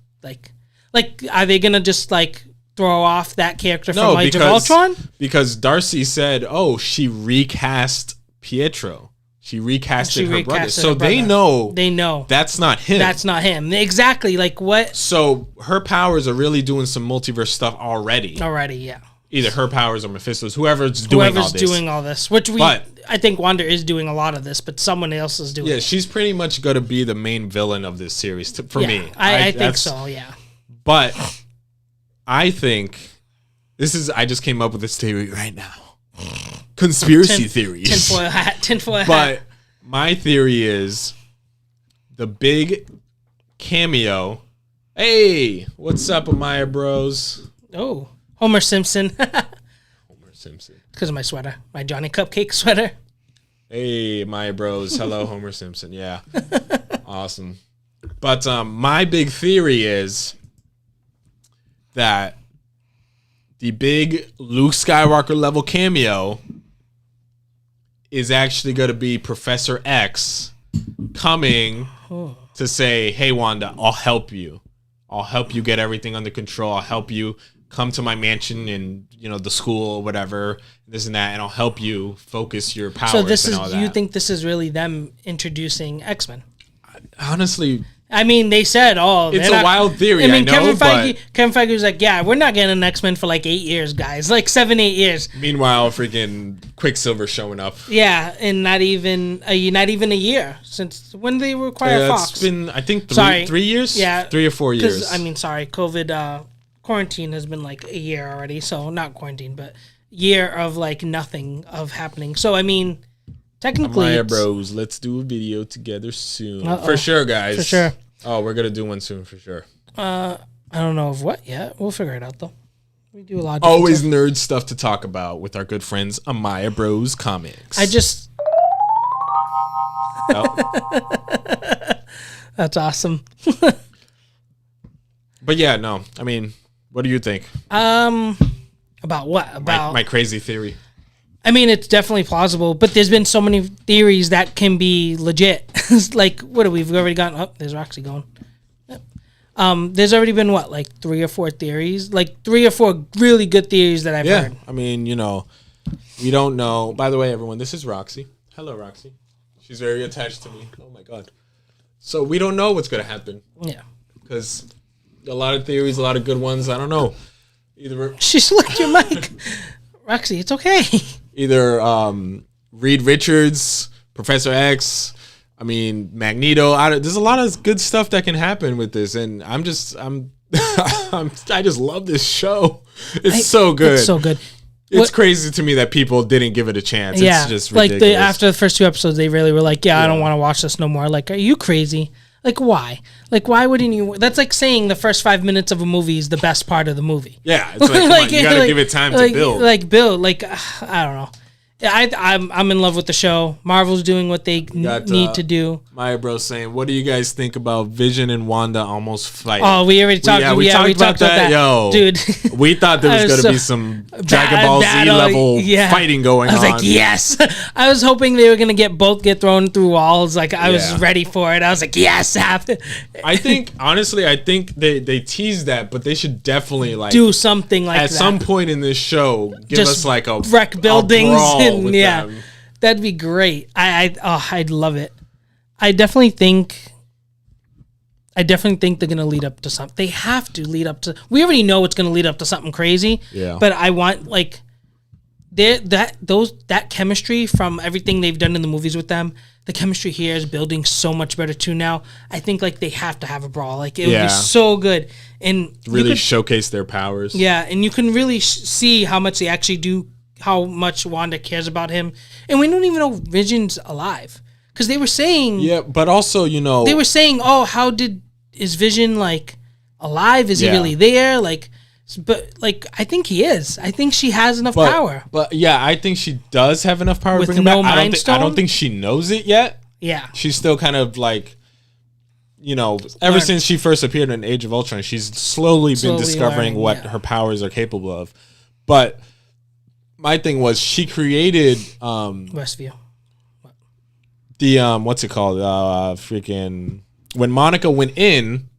like are they gonna just like throw off that character from Age of Ultron? Because Darcy said, "Oh, she recast Pietro. She recasted her brother." So they know. They know that's not him. That's not him. Exactly. Like what? So her powers are really doing some multiverse stuff already. Yeah. Either her powers or Mephisto's. Whoever's doing all this. Which I think Wanda is doing a lot of this, but someone else is doing. Yeah, she's pretty much going to be the main villain of this series for me. I think so. Yeah. But I think this is. I just came up with this theory right now. Conspiracy theories. Tinfoil hat. But my theory is the big cameo. Hey, what's up, Amaya Bros? Oh, Homer Simpson. Homer Simpson. Because of my sweater, my Johnny Cupcake sweater. Hey, Amaya Bros. Hello, Homer Simpson. Yeah, awesome. But my big theory is that the big Luke Skywalker level cameo is actually going to be Professor X coming to say, "Hey, Wanda, I'll help you. I'll help you get everything under control. I'll help you come to my mansion and, the school or whatever, this and that, and I'll help you focus your powers." So this and is, all do you that. think this is really them introducing X-Men? Honestly, I mean, they said, it's a wild theory. I know, Kevin Feige was like, "Yeah, we're not getting an X-Men for like 8 years, guys. Like 7-8 years." Meanwhile, freaking Quicksilver showing up. Yeah, and not even a year since when they acquired Fox. It's been, I think, 3 years. Yeah, 3 or 4 years. COVID quarantine has been like a year already. So not quarantine, but year of like nothing of happening. So I mean, technically, Amaya Bros, let's do a video together soon. For sure, guys. For sure. Oh, we're gonna do one soon for sure. I don't know of what yet. We'll figure it out though. We do a lot. Of always nerd stuff to talk about with our good friends Amaya Bros Comics. That's awesome. But yeah, no. I mean, what do you think? About what? About my crazy theory. I mean, it's definitely plausible, but there's been so many theories that can be legit. Like, we've already gotten up. There's Roxy going. Yep. There's already been like 3 or 4 theories, like 3 or 4 really good theories that I've heard. I mean, we don't know. By the way, everyone, this is Roxy. Hello, Roxy. She's very attached to me. Oh my God. So we don't know what's gonna happen. Yeah. Because a lot of theories, a lot of good ones. I don't know. She slicked your mic. Roxy, it's okay. Either Reed Richards, Professor X, I mean Magneto. There's a lot of good stuff that can happen with this, and I just love this show. It's so good. It's so good. It's crazy to me that people didn't give it a chance. Yeah, it's just ridiculous. After the first 2 episodes, they really were like, I don't want to watch this no more. Like, are you crazy? Like, why? Like, why wouldn't you? That's like saying the first 5 minutes of a movie is the best part of the movie. Yeah, it's like, come on, you gotta give it time to build. I don't know. I'm in love with the show. Marvel's doing what they need to do. Maya Bro saying, "What do you guys think about Vision and Wanda almost fighting?" Oh, we already talked. We talked about that. Yo, dude. We thought there was gonna be some Dragon Ball Z level fighting going on. I was like, yes. I was hoping they were gonna get thrown through walls. Like I was ready for it. I was like, yes. I think honestly, they teased that, but they should definitely do something like at that. some point in this show. Give us like a wreck buildings. With them. That'd be great. I'd love it. I definitely think they're gonna lead up to something. They have to lead up to. We already know it's gonna lead up to something crazy. Yeah. But I want like that chemistry from everything they've done in the movies with them. The chemistry here is building so much better too now. I think like they have to have a brawl. Like it would be so good and really showcase their powers. Yeah, and you can really see how much they actually do. How much Wanda cares about him, and we don't even know Vision's alive because they were saying. Yeah, but also they were saying, "Oh, is Vision like alive? Is he really there?" Like, but like I think he is. I think she has enough power. But yeah, I think she does have enough power with to bring no him back. Mind Stone. I don't think she knows it yet. Yeah, she's still kind of like ever since she first appeared in Age of Ultron, she's slowly been discovering learning, what her powers are capable of. But my thing was she created Westview. The what's it called? Freaking when Monica went in,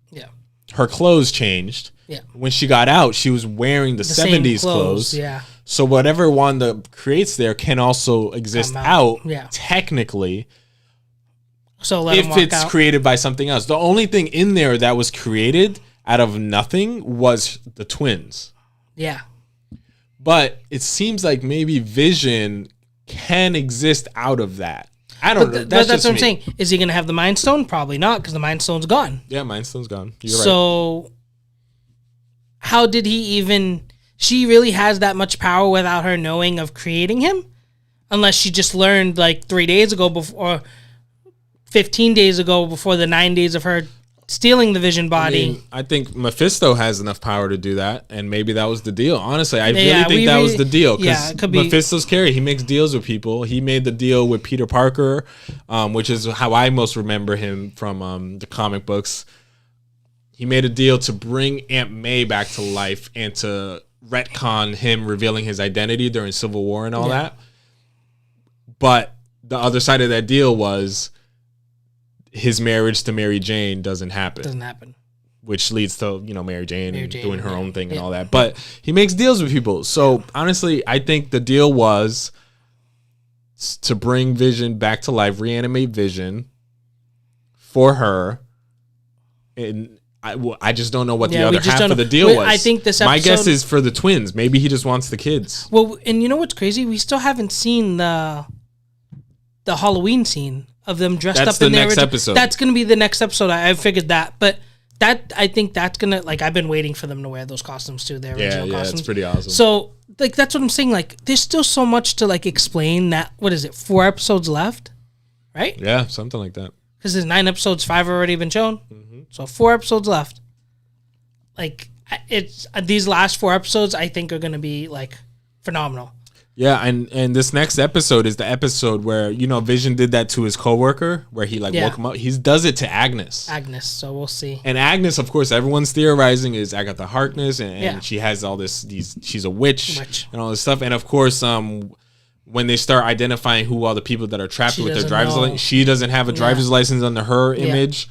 her clothes changed. Yeah. When she got out, she was wearing the 70s clothes. Yeah. So whatever Wanda creates there can also exist out technically. So if it's created by something else. The only thing in there that was created out of nothing was the twins. Yeah. But it seems like maybe Vision can exist out of that. I don't know. That's what I'm saying. Is he going to have the Mind Stone? Probably not, because the Mind Stone's gone. Yeah, Mind Stone's gone. You're right. So how did he even... She really has that much power without her knowing of creating him? Unless she just learned like 3 days ago or 15 days ago before the 9 days of her stealing the Vision body. I think Mephisto has enough power to do that, and maybe that was the deal. Honestly, I really think that was the deal. Yeah, it could be. Mephisto's carry. He makes deals with people. He made the deal with Peter Parker, which is how I most remember him from the comic books. He made a deal to bring Aunt May back to life and to retcon him revealing his identity during Civil War and all that. But the other side of that deal was his marriage to Mary Jane doesn't happen. Which leads to, Mary Jane doing her own thing and all that. But he makes deals with people. So honestly, I think the deal was to bring Vision back to life, reanimate Vision for her. And I just don't know what the other half of the deal was. I think this episode, my guess is for the twins. Maybe he just wants the kids. Well, and you know what's crazy? We still haven't seen the Halloween scene of them dressed up in their next episode. That's going to be the next episode. I figured that. But I think that's going to, I've been waiting for them to wear those costumes too, their original costumes. Yeah, it's pretty awesome. So, that's what I'm saying. There's still so much to, explain that, 4 episodes left? Right? Yeah, something like that. Because there's 9 episodes, 5 have already been shown. Mm-hmm. So 4 episodes left. It's these last 4 episodes, I think, are going to be, phenomenal. Yeah, and this next episode is the episode where, Vision did that to his coworker, where he woke him up. He does it to Agnes. So we'll see. And Agnes, of course, everyone's theorizing is Agatha Harkness, and she has all she's a witch and all this stuff. And of course, when they start identifying who all the people that are trapped with their driver's license, she doesn't have a driver's license under her image.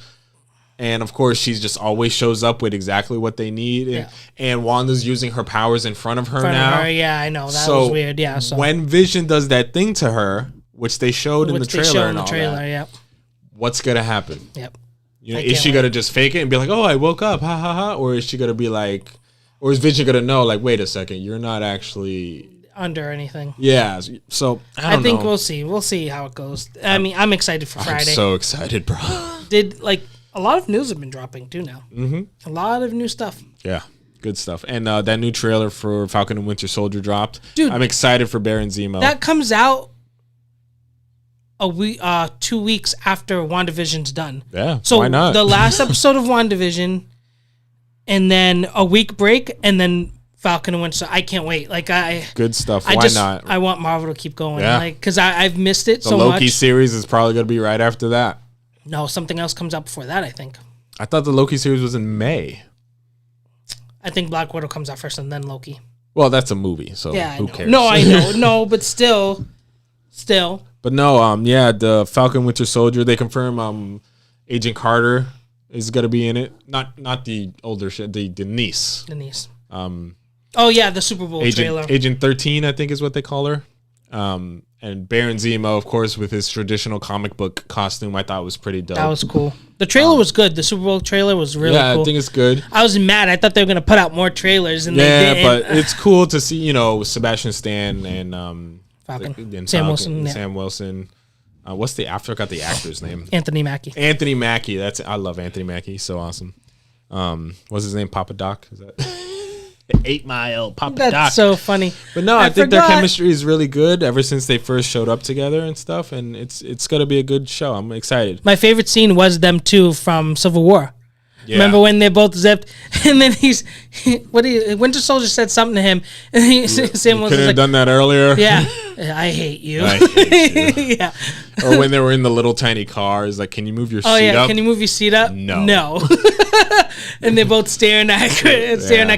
And of course, she just always shows up with exactly what they need. And Wanda's using her powers in front of her now. Yeah, I know. That was weird. Yeah. So when Vision does that thing to her, which they showed in the trailer what's going to happen? Yep. Is she going to just fake it and be like, oh, I woke up, ha, ha, ha? Or is she going to be like, or is Vision going to know, wait a second, you're not actually under anything? Yeah. So I think we'll see. We'll see how it goes. I mean, I'm excited for Friday. I'm so excited, bro. A lot of news have been dropping too now. Mm-hmm. A lot of new stuff. Yeah, good stuff. And that new trailer for Falcon and Winter Soldier dropped. Dude, I'm excited for Baron Zemo. That comes out 2 weeks after WandaVision's done. Yeah, so why not? The last episode of WandaVision, and then a week break, and then Falcon and Winter. I can't wait. Good stuff. Why not? I want Marvel to keep going. Yeah. Because I've missed it so much. The Loki series is probably going to be right after that. No, something else comes out before that, I think. I thought the Loki series was in May. I think Black Widow comes out first and then Loki. Well, that's a movie, so who cares? No, I know. No, but still. But no, the Falcon Winter Soldier, they confirm Agent Carter is going to be in it. Not the older shit, the niece. The niece. The Super Bowl trailer. Agent 13, I think is what they call her. And Baron Zemo, of course, with his traditional comic book costume, I thought was pretty dope. That was cool. The trailer was good. The Super Bowl trailer was really cool. Yeah, I think it's good. I was mad. I thought they were going to put out more trailers. And they didn't. But it's cool to see, Sebastian Stan and Falcon. Sam Wilson. Yeah. Sam Wilson. What's I forgot the actor's name. Anthony Mackie. Anthony Mackie. I love Anthony Mackie. He's so awesome. What's his name? Papa Doc? Is that... 8 Mile Papa Doc. That's so funny. But no, I think their chemistry is really good ever since they first showed up together and stuff, and it's going to be a good show. I'm excited. My favorite scene was them two from Civil War. Remember when they're both zipped, and then Winter Soldier said something to him, and Sam was could have like, done that earlier. Yeah, I hate you. I hate you. Yeah. Or when they were in the little tiny cars, like, can you move your seat up? Can you move your seat up? No. And they're both staring at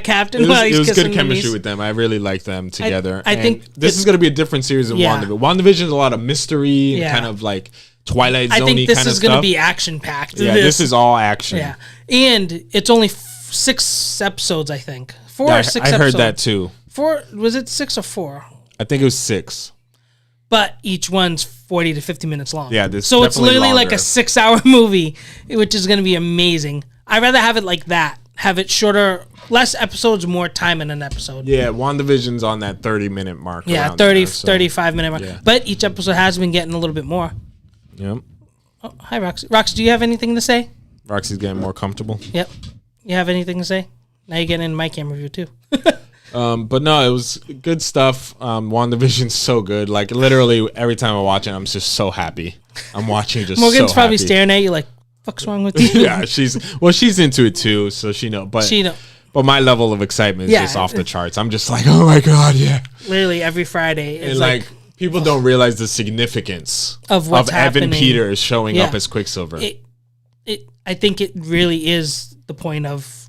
Captain. It was good chemistry knees. with them. I really liked them together. I think this is going to be a different series than WandaVision. WandaVision is a lot of mystery and kind of like Twilight Zone-y kind of stuff. I think this is going to be action-packed. Yeah, this is all action. Yeah. And it's only 6 episodes, I think. 4 or 6 episodes. I heard that too. 4, was it 6 or 4? I think it was 6. But each one's 40 to 50 minutes long. Yeah, this so it's literally like a 6-hour movie, which is going to be amazing. I'd rather have it like that. Have it shorter, less episodes, more time in an episode. Yeah, WandaVision's on that 30-minute mark. Yeah, 35-minute mark. Yeah. But each episode has been getting a little bit more. Yep. Oh, hi, Roxy. Roxy, do you have anything to say? Roxy's getting more comfortable. Yep. You have anything to say? Now you're getting into my camera view, too. But no, it was good stuff. WandaVision's so good. Like, literally, every time I watch it, I'm just so happy. I'm watching just Morgan's so probably happy. staring at you like, fuck's wrong with you? Yeah, she's into it, too, so she knows. But my level of excitement is just off the charts. I'm just like, oh, my God, yeah. Literally, every Friday. It's and, like people don't realize the significance of what's happening. Evan Peters showing up as Quicksilver. I think it really is the point of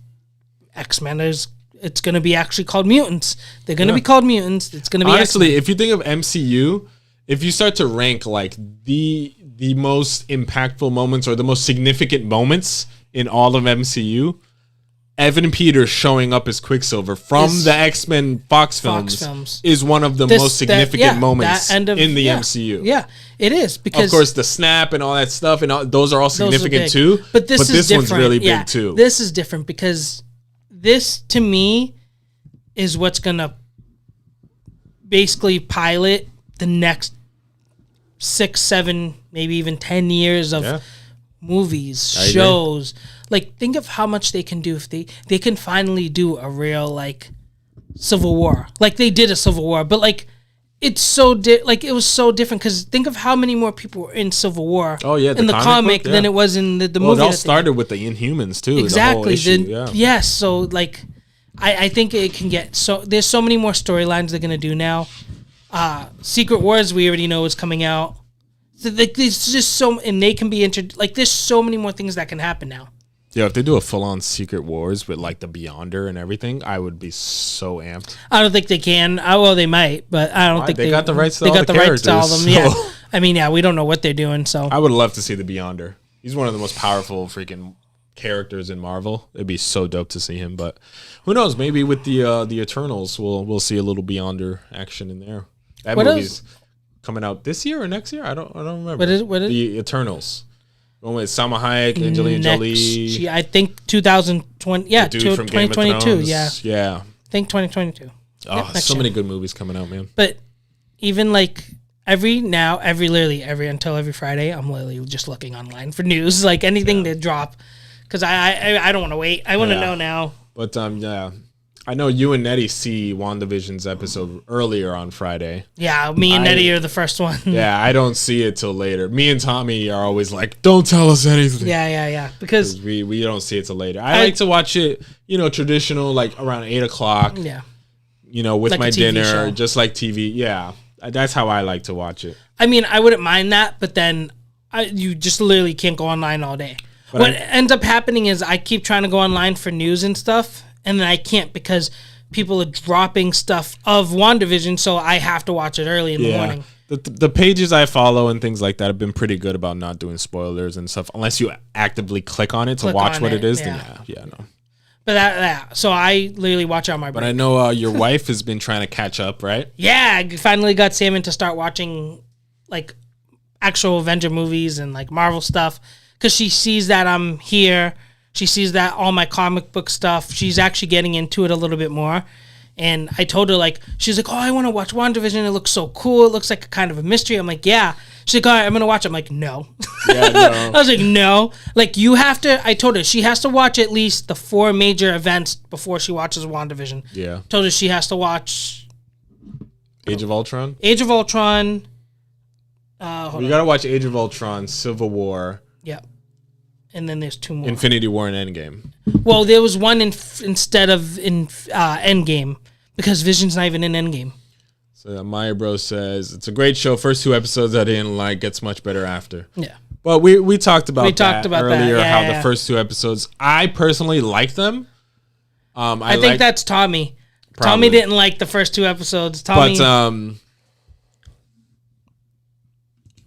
X-Men. It's going to be actually called mutants. They're going to be called mutants. It's going to be honestly, X-Men. If you think of MCU, if you start to rank like the most impactful moments or the most significant moments in all of MCU, Evan Peters showing up as Quicksilver from the X-Men Fox films is one of the most significant moments in the MCU. Yeah, it is. Because of course, the snap and all that stuff, and those are all significant too. But this one's really big too. This is different because this, to me, is what's going to basically pilot the next 6, 7, maybe even 10 years of movies, shows. Like, think of how much they can do if they can finally do a real, like, Civil War. Like, they did a Civil War, but, like, it's so it was so different because think of how many more people were in Civil War in the comic than it was in the movie. Well, it all started with the Inhumans, too. Exactly. The whole issue, yes, so, like, I think it can get... So there's so many more storylines they're going to do now. Secret Wars, we already know is coming out. So, like, there's just so... And they can be... there's so many more things that can happen now. Yeah, if they do a full-on Secret Wars with, like, the Beyonder and everything, I would be so amped. I don't think they can. Well, they might, but I don't think they got the rights to all the characters. They got the rights to all of them, yeah. I mean, yeah, we don't know what they're doing, so... I would love to see the Beyonder. He's one of the most powerful freaking characters in Marvel. It'd be so dope to see him, but who knows? Maybe with the Eternals, we'll see a little Beyonder action in there. That movie's coming out this year or next year? I don't remember. What is the Eternals? One with Salma Hayek, Angelina Jolie. I think 2020. Yeah, 2022. Yeah. Yeah. I think 2022. Oh, so many good movies coming out, man. But even like literally every Friday, I'm literally just looking online for news, like anything to drop, because I don't want to wait. I want to know now. But I know you and Nettie see WandaVision's episode earlier on Friday. Yeah, me and Nettie are the first one. Yeah, I don't see it till later. Me and Tommy are always like, don't tell us anything. Yeah. Because we don't see it till later. I like to watch it, traditional, like around 8 o'clock. Yeah. With like my dinner, show. just like TV. Yeah, that's how I like to watch it. I mean, I wouldn't mind that, but then you just literally can't go online all day. But what ends up happening is I keep trying to go online for news and stuff, and then I can't because people are dropping stuff of WandaVision, so I have to watch it early in the morning. The pages I follow and things like that have been pretty good about not doing spoilers and stuff, unless you actively click on it to watch what it is. Yeah. Then no. But so I literally watch it on my break. But I know your wife has been trying to catch up, right? Yeah, I finally got Salmon to start watching like actual Avenger movies and like Marvel stuff because she sees that I'm here. She sees that all my comic book stuff. She's actually getting into it a little bit more. And I told her, like, she's like, oh, I want to watch WandaVision. It looks so cool. It looks like a kind of a mystery. I'm like, yeah. She's like, all right, I'm going to watch it. I'm like, no. Yeah, no. I was like, no. Like, you have to, I told her she has to watch at least the 4 major events before she watches WandaVision. Yeah. Told her she has to watch Age of Ultron? Age of Ultron. You got to watch Age of Ultron, Civil War. Yeah. and then there's 2 more. Infinity War and Endgame. Well, there was one instead of in Endgame because Vision's not even in Endgame. So Maya Bro says it's a great show. First 2 episodes I didn't like. Gets much better after. Yeah. Well, we talked about that earlier. Yeah, how the first 2 episodes, I personally like them. I think that's Tommy. Probably. Tommy didn't like the first 2 episodes. Tommy, but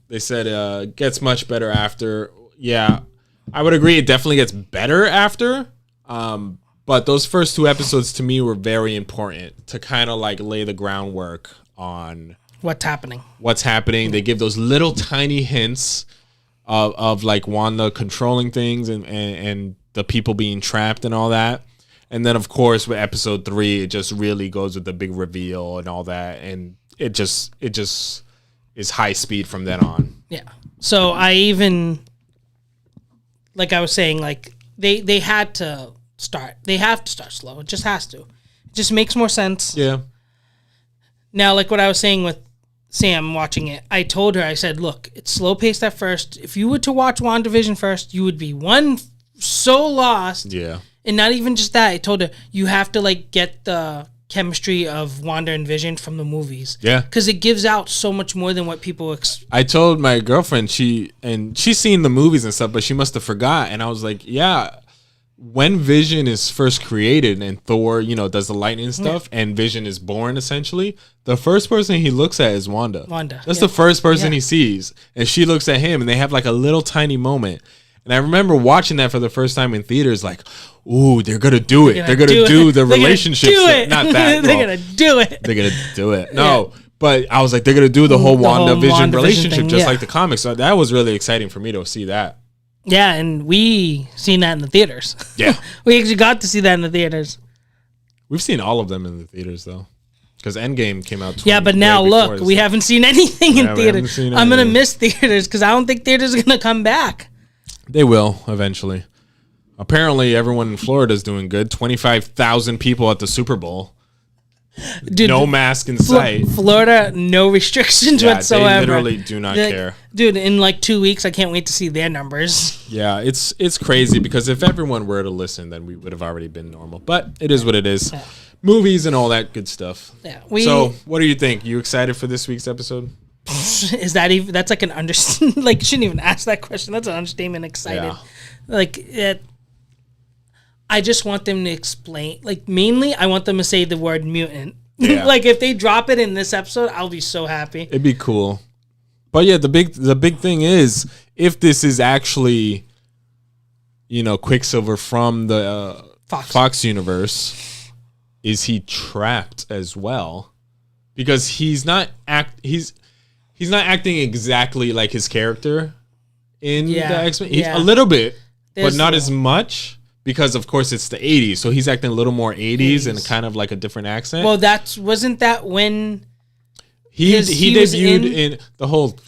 they said gets much better after. Yeah, I would agree. It definitely gets better after. But those first 2 episodes to me were very important to kind of like lay the groundwork on what's happening. They give those little tiny hints of like Wanda controlling things and the people being trapped and all that. And then of course with episode 3, it just really goes with the big reveal and all that. And it just is high speed from then on. Yeah. So I even, like I was saying, like they had to start. They have to start slow. It just has to. It just makes more sense. Yeah. Now, like what I was saying with Sam watching it, I told her, I said, look, it's slow paced at first. If you were to watch WandaVision first, you would be so lost. Yeah. And not even just that. I told her, you have to like get the chemistry of Wanda and Vision from the movies. Yeah. Because it gives out so much more than what people I told my girlfriend, she's seen the movies and stuff, but she must have forgot. And I was like, yeah, when Vision is first created and Thor, does the lightning stuff and Vision is born essentially, the first person he looks at is Wanda. That's the first person he sees. And she looks at him and they have like a little tiny moment. And I remember watching that for the first time in theaters, like, ooh, they're going to do it. They're going to do the relationship stuff. Not that. They're going to do it. They're going to do it. No, but I was like, they're going to do the whole WandaVision relationship thing, just like the comics. So that was really exciting for me to see that. Yeah, and we seen that in the theaters. Yeah. We actually got to see that in the theaters. We've seen all of them in the theaters, though. Because Endgame came out. Yeah, but now look, we haven't seen anything in theaters. I'm going to miss theaters because I don't think theaters are going to come back. They will eventually. Apparently, everyone in Florida is doing good. 25,000 people at the Super Bowl. Dude, no mask in sight. Florida, no restrictions whatsoever. They literally do not care. Dude, in like 2 weeks, I can't wait to see their numbers. Yeah, it's crazy because if everyone were to listen, then we would have already been normal. But it is what it is. Yeah. Movies and all that good stuff. Yeah. So, what do you think? You excited for this week's episode? Is that even? That's like an understatement. Like, you shouldn't even ask that question. That's an understatement. Excited. Yeah. Like, I just want them to explain. Like, mainly, I want them to say the word mutant. Yeah. Like, if they drop it in this episode, I'll be so happy. It'd be cool. But yeah, the big thing is if this is actually, Quicksilver from the Fox universe, is he trapped as well? Because he's not acting exactly like his character in the X-Men. A little bit, but not as much. Because of course it's the 80s, so he's acting a little more 80s and kind of like a different accent. Well, wasn't that when he debuted in the whole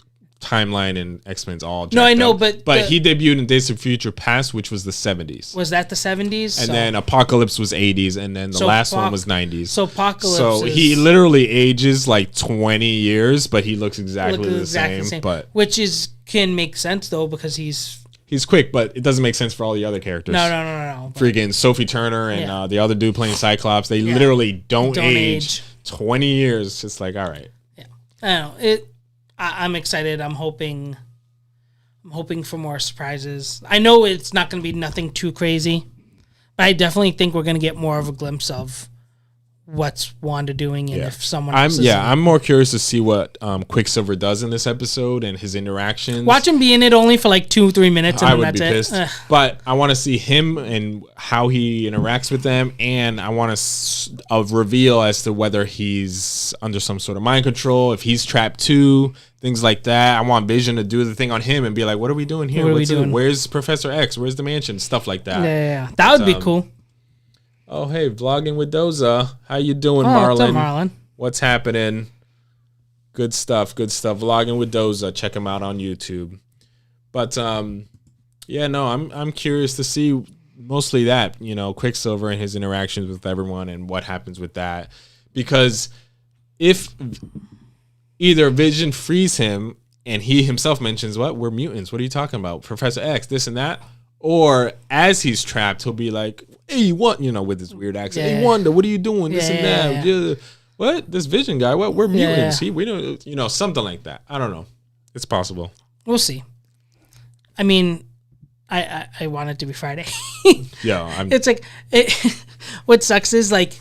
timeline in X-Men's all. No, I know, but he debuted in Days of Future Past, which was the 70s. Was that the 70s? And then Apocalypse was 80s, and then the last one was 90s. So Apocalypse. So he literally ages like 20 years, but he looks exactly the same. But which can make sense though because he's quick, but it doesn't make sense for all the other characters. No. Freaking Sophie Turner and the other dude playing Cyclops, they literally don't age 20 years. It's just like, all right. Yeah. I don't know. I'm excited. I'm hoping for more surprises. I know it's not going to be nothing too crazy, but I definitely think we're going to get more of a glimpse of what's Wanda doing and if someone else I'm more curious to see what Quicksilver does in this episode and his interactions. Watch him be in it only for like 2-3 minutes and I would be pissed. But I want to see him and how he interacts with them, and I want a reveal as to whether he's under some sort of mind control, if he's trapped too, things like that. I want Vision to do the thing on him and be like, what are we doing here? Where's Professor X? Where's the mansion? Stuff like that. Yeah. That would be cool. Oh, hey, vlogging with Doza. How you doing, Marlon? What's up, Marlon? What's happening? Good stuff. Vlogging with Doza. Check him out on YouTube. But I'm curious to see mostly that, Quicksilver and his interactions with everyone and what happens with that. Because if either Vision frees him and he himself mentions, we're mutants. What are you talking about? Professor X, this and that. Or as he's trapped, he'll be like, "Hey, what?" With his weird accent. "Hey, Wanda, what are you doing? This and that. Yeah. What? This Vision guy? What? We're mutants. We don't. Something like that. I don't know. It's possible. We'll see. I mean, I want it to be Friday. It's like what sucks is like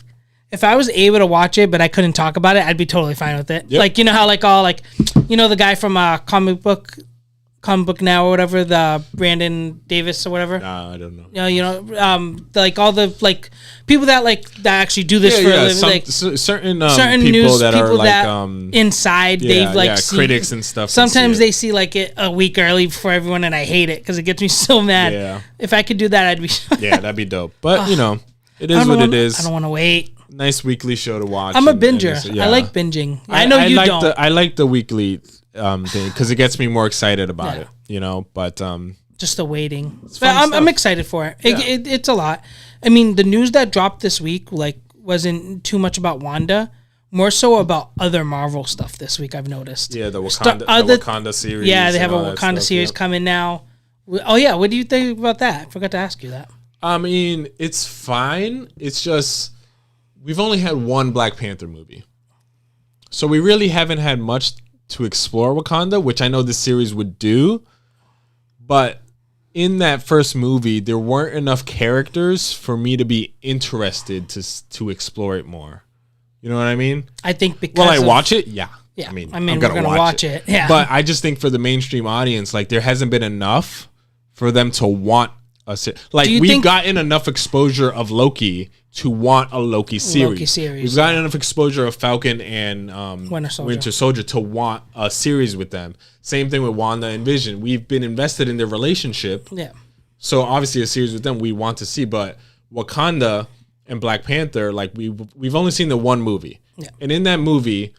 if I was able to watch it but I couldn't talk about it, I'd be totally fine with it. Yep. Like how like all like the guy from comic book now or whatever, the Brandon Davis or whatever. Nah, I don't know. Like all the like people that actually do this for a living, like certain people news that are like inside they've like critics and stuff. Sometimes they see like it a week early before everyone, and I hate it because it gets me so mad. Yeah. If I could do that, I'd be. Yeah, that'd be dope. But it is what it is. I don't want to wait. Nice weekly show to watch. I'm a binger. I like binging. I know you don't. I like the weekly thing because it gets me more excited about it. But just the waiting. But I'm excited for it. It's a lot. I mean, the news that dropped this week like wasn't too much about Wanda, more so about other Marvel stuff this week. I've noticed. Yeah, the Wakanda series. Yeah, they have a Wakanda series coming now. Oh yeah, what do you think about that? I forgot to ask you that. I mean, it's fine. It's just we've only had one Black Panther movie, so we really haven't had much to explore Wakanda, which I know this series would do. But in that first movie, there weren't enough characters for me to be interested to explore it more. You know what I mean? I think because will I watch it? Yeah. Yeah. I mean we're gonna watch it. Yeah. But I just think for the mainstream audience, like there hasn't been enough for them to want a like we've gotten enough exposure of Loki to want a Loki series. We've gotten enough exposure of Falcon and Winter Soldier to want a series with them. Same thing with Wanda and Vision. We've been invested in their relationship. Yeah. So obviously a series with them we want to see, but Wakanda and Black Panther, like we've only seen the one movie. Yeah. And in that movie,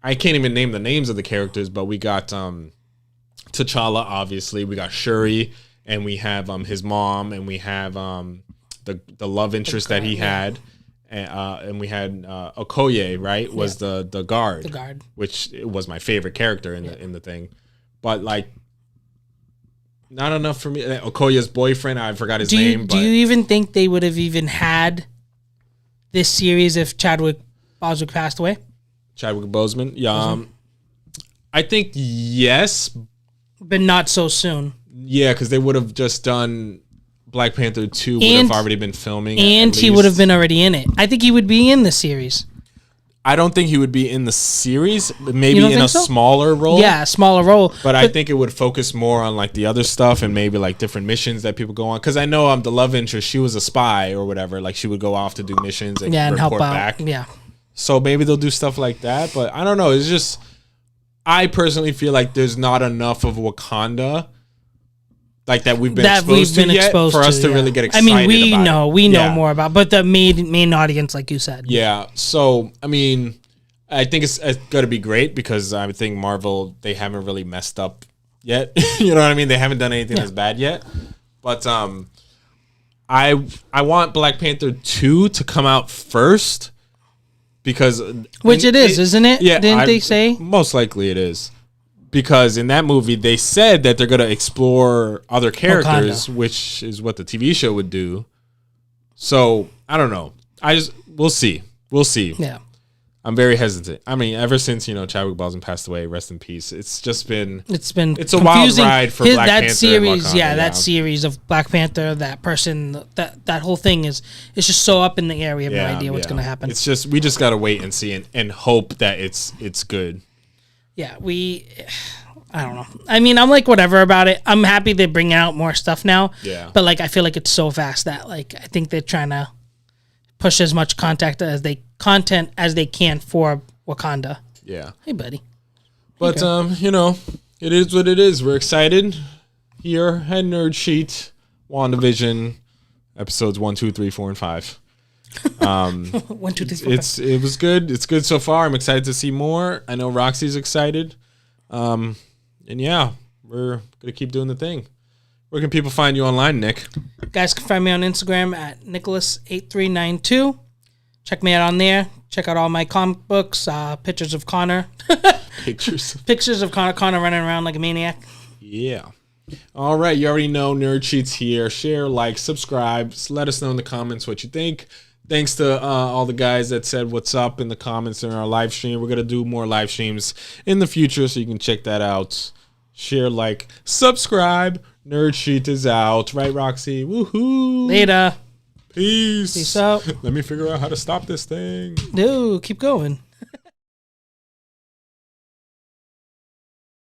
I can't even name the names of the characters, but we got T'Challa, obviously. We got Shuri, and we have his mom, and we have the love interest that he had, and we had Okoye, right? Was the guard, which was my favorite character in the thing, but like not enough for me. Okoye's boyfriend, I forgot his name. Do you even think they would have even had this series if Chadwick Boseman passed away? Chadwick Boseman, yeah. I think yes, but not so soon. Yeah, because they would have just done Black Panther 2 would have already been filming. And he would have been already in it. I think he would be in the series. I don't think he would be in the series, but maybe in a smaller role. Yeah, a smaller role. But I think it would focus more on like the other stuff and maybe like different missions that people go on. Because I know the love interest, she was a spy or whatever. Like she would go off to do missions and report help out. Back. Yeah. So maybe they'll do stuff like that. But I don't know. It's just, I personally feel like there's not enough of Wakanda like that we've been exposed to yet for us to really get excited about. I mean, we know more about, but the main audience, like you said. Yeah. So, I mean, I think it's going to be great because I think Marvel, they haven't really messed up yet. You know what I mean? They haven't done anything that's bad yet. But I want Black Panther 2 to come out first because... Which it is, isn't it? Yeah. Didn't they say? Most likely it is. Because in that movie, they said that they're going to explore other characters, which is what the TV show would do. So, I don't know. We'll see. We'll see. Yeah. I'm very hesitant. I mean, ever since, Chadwick Boseman passed away, rest in peace, it's a confusing. wild ride for Black Panther. Series, that series of Black Panther, that person, that whole thing it's just so up in the air. We have no idea what's going to happen. It's just, we just got to wait and see and hope that it's good. Yeah, I don't know. I mean, I'm like whatever about it. I'm happy they're bringing out more stuff now. Yeah. But like, I feel like it's so fast that like I think they're trying to push as much content as they can for Wakanda. Yeah. Hey, buddy. But it is what it is. We're excited. Here at Nerd Sheet, WandaVision, episodes 1, 2, 3, 4, and 5. 1, 2, 3, 4. It was good. It's good so far. I'm excited to see more. I know Roxy's excited. And yeah, we're gonna keep doing the thing. Where can people find you online, Nick? Guys can find me on Instagram at Nicholas8392. Check me out on there. Check out all my comic books, pictures of Connor. Pictures of Connor running around like a maniac. Yeah. All right, you already know Nerd Sheets here. Share, like, subscribe. Just let us know in the comments what you think. Thanks to all the guys that said what's up in the comments in our live stream. We're going to do more live streams in the future, so you can check that out. Share, like, subscribe. Nerd Sheet is out. Right, Roxy? Woohoo. Later. Peace. Peace out. Let me figure out how to stop this thing. No, keep going.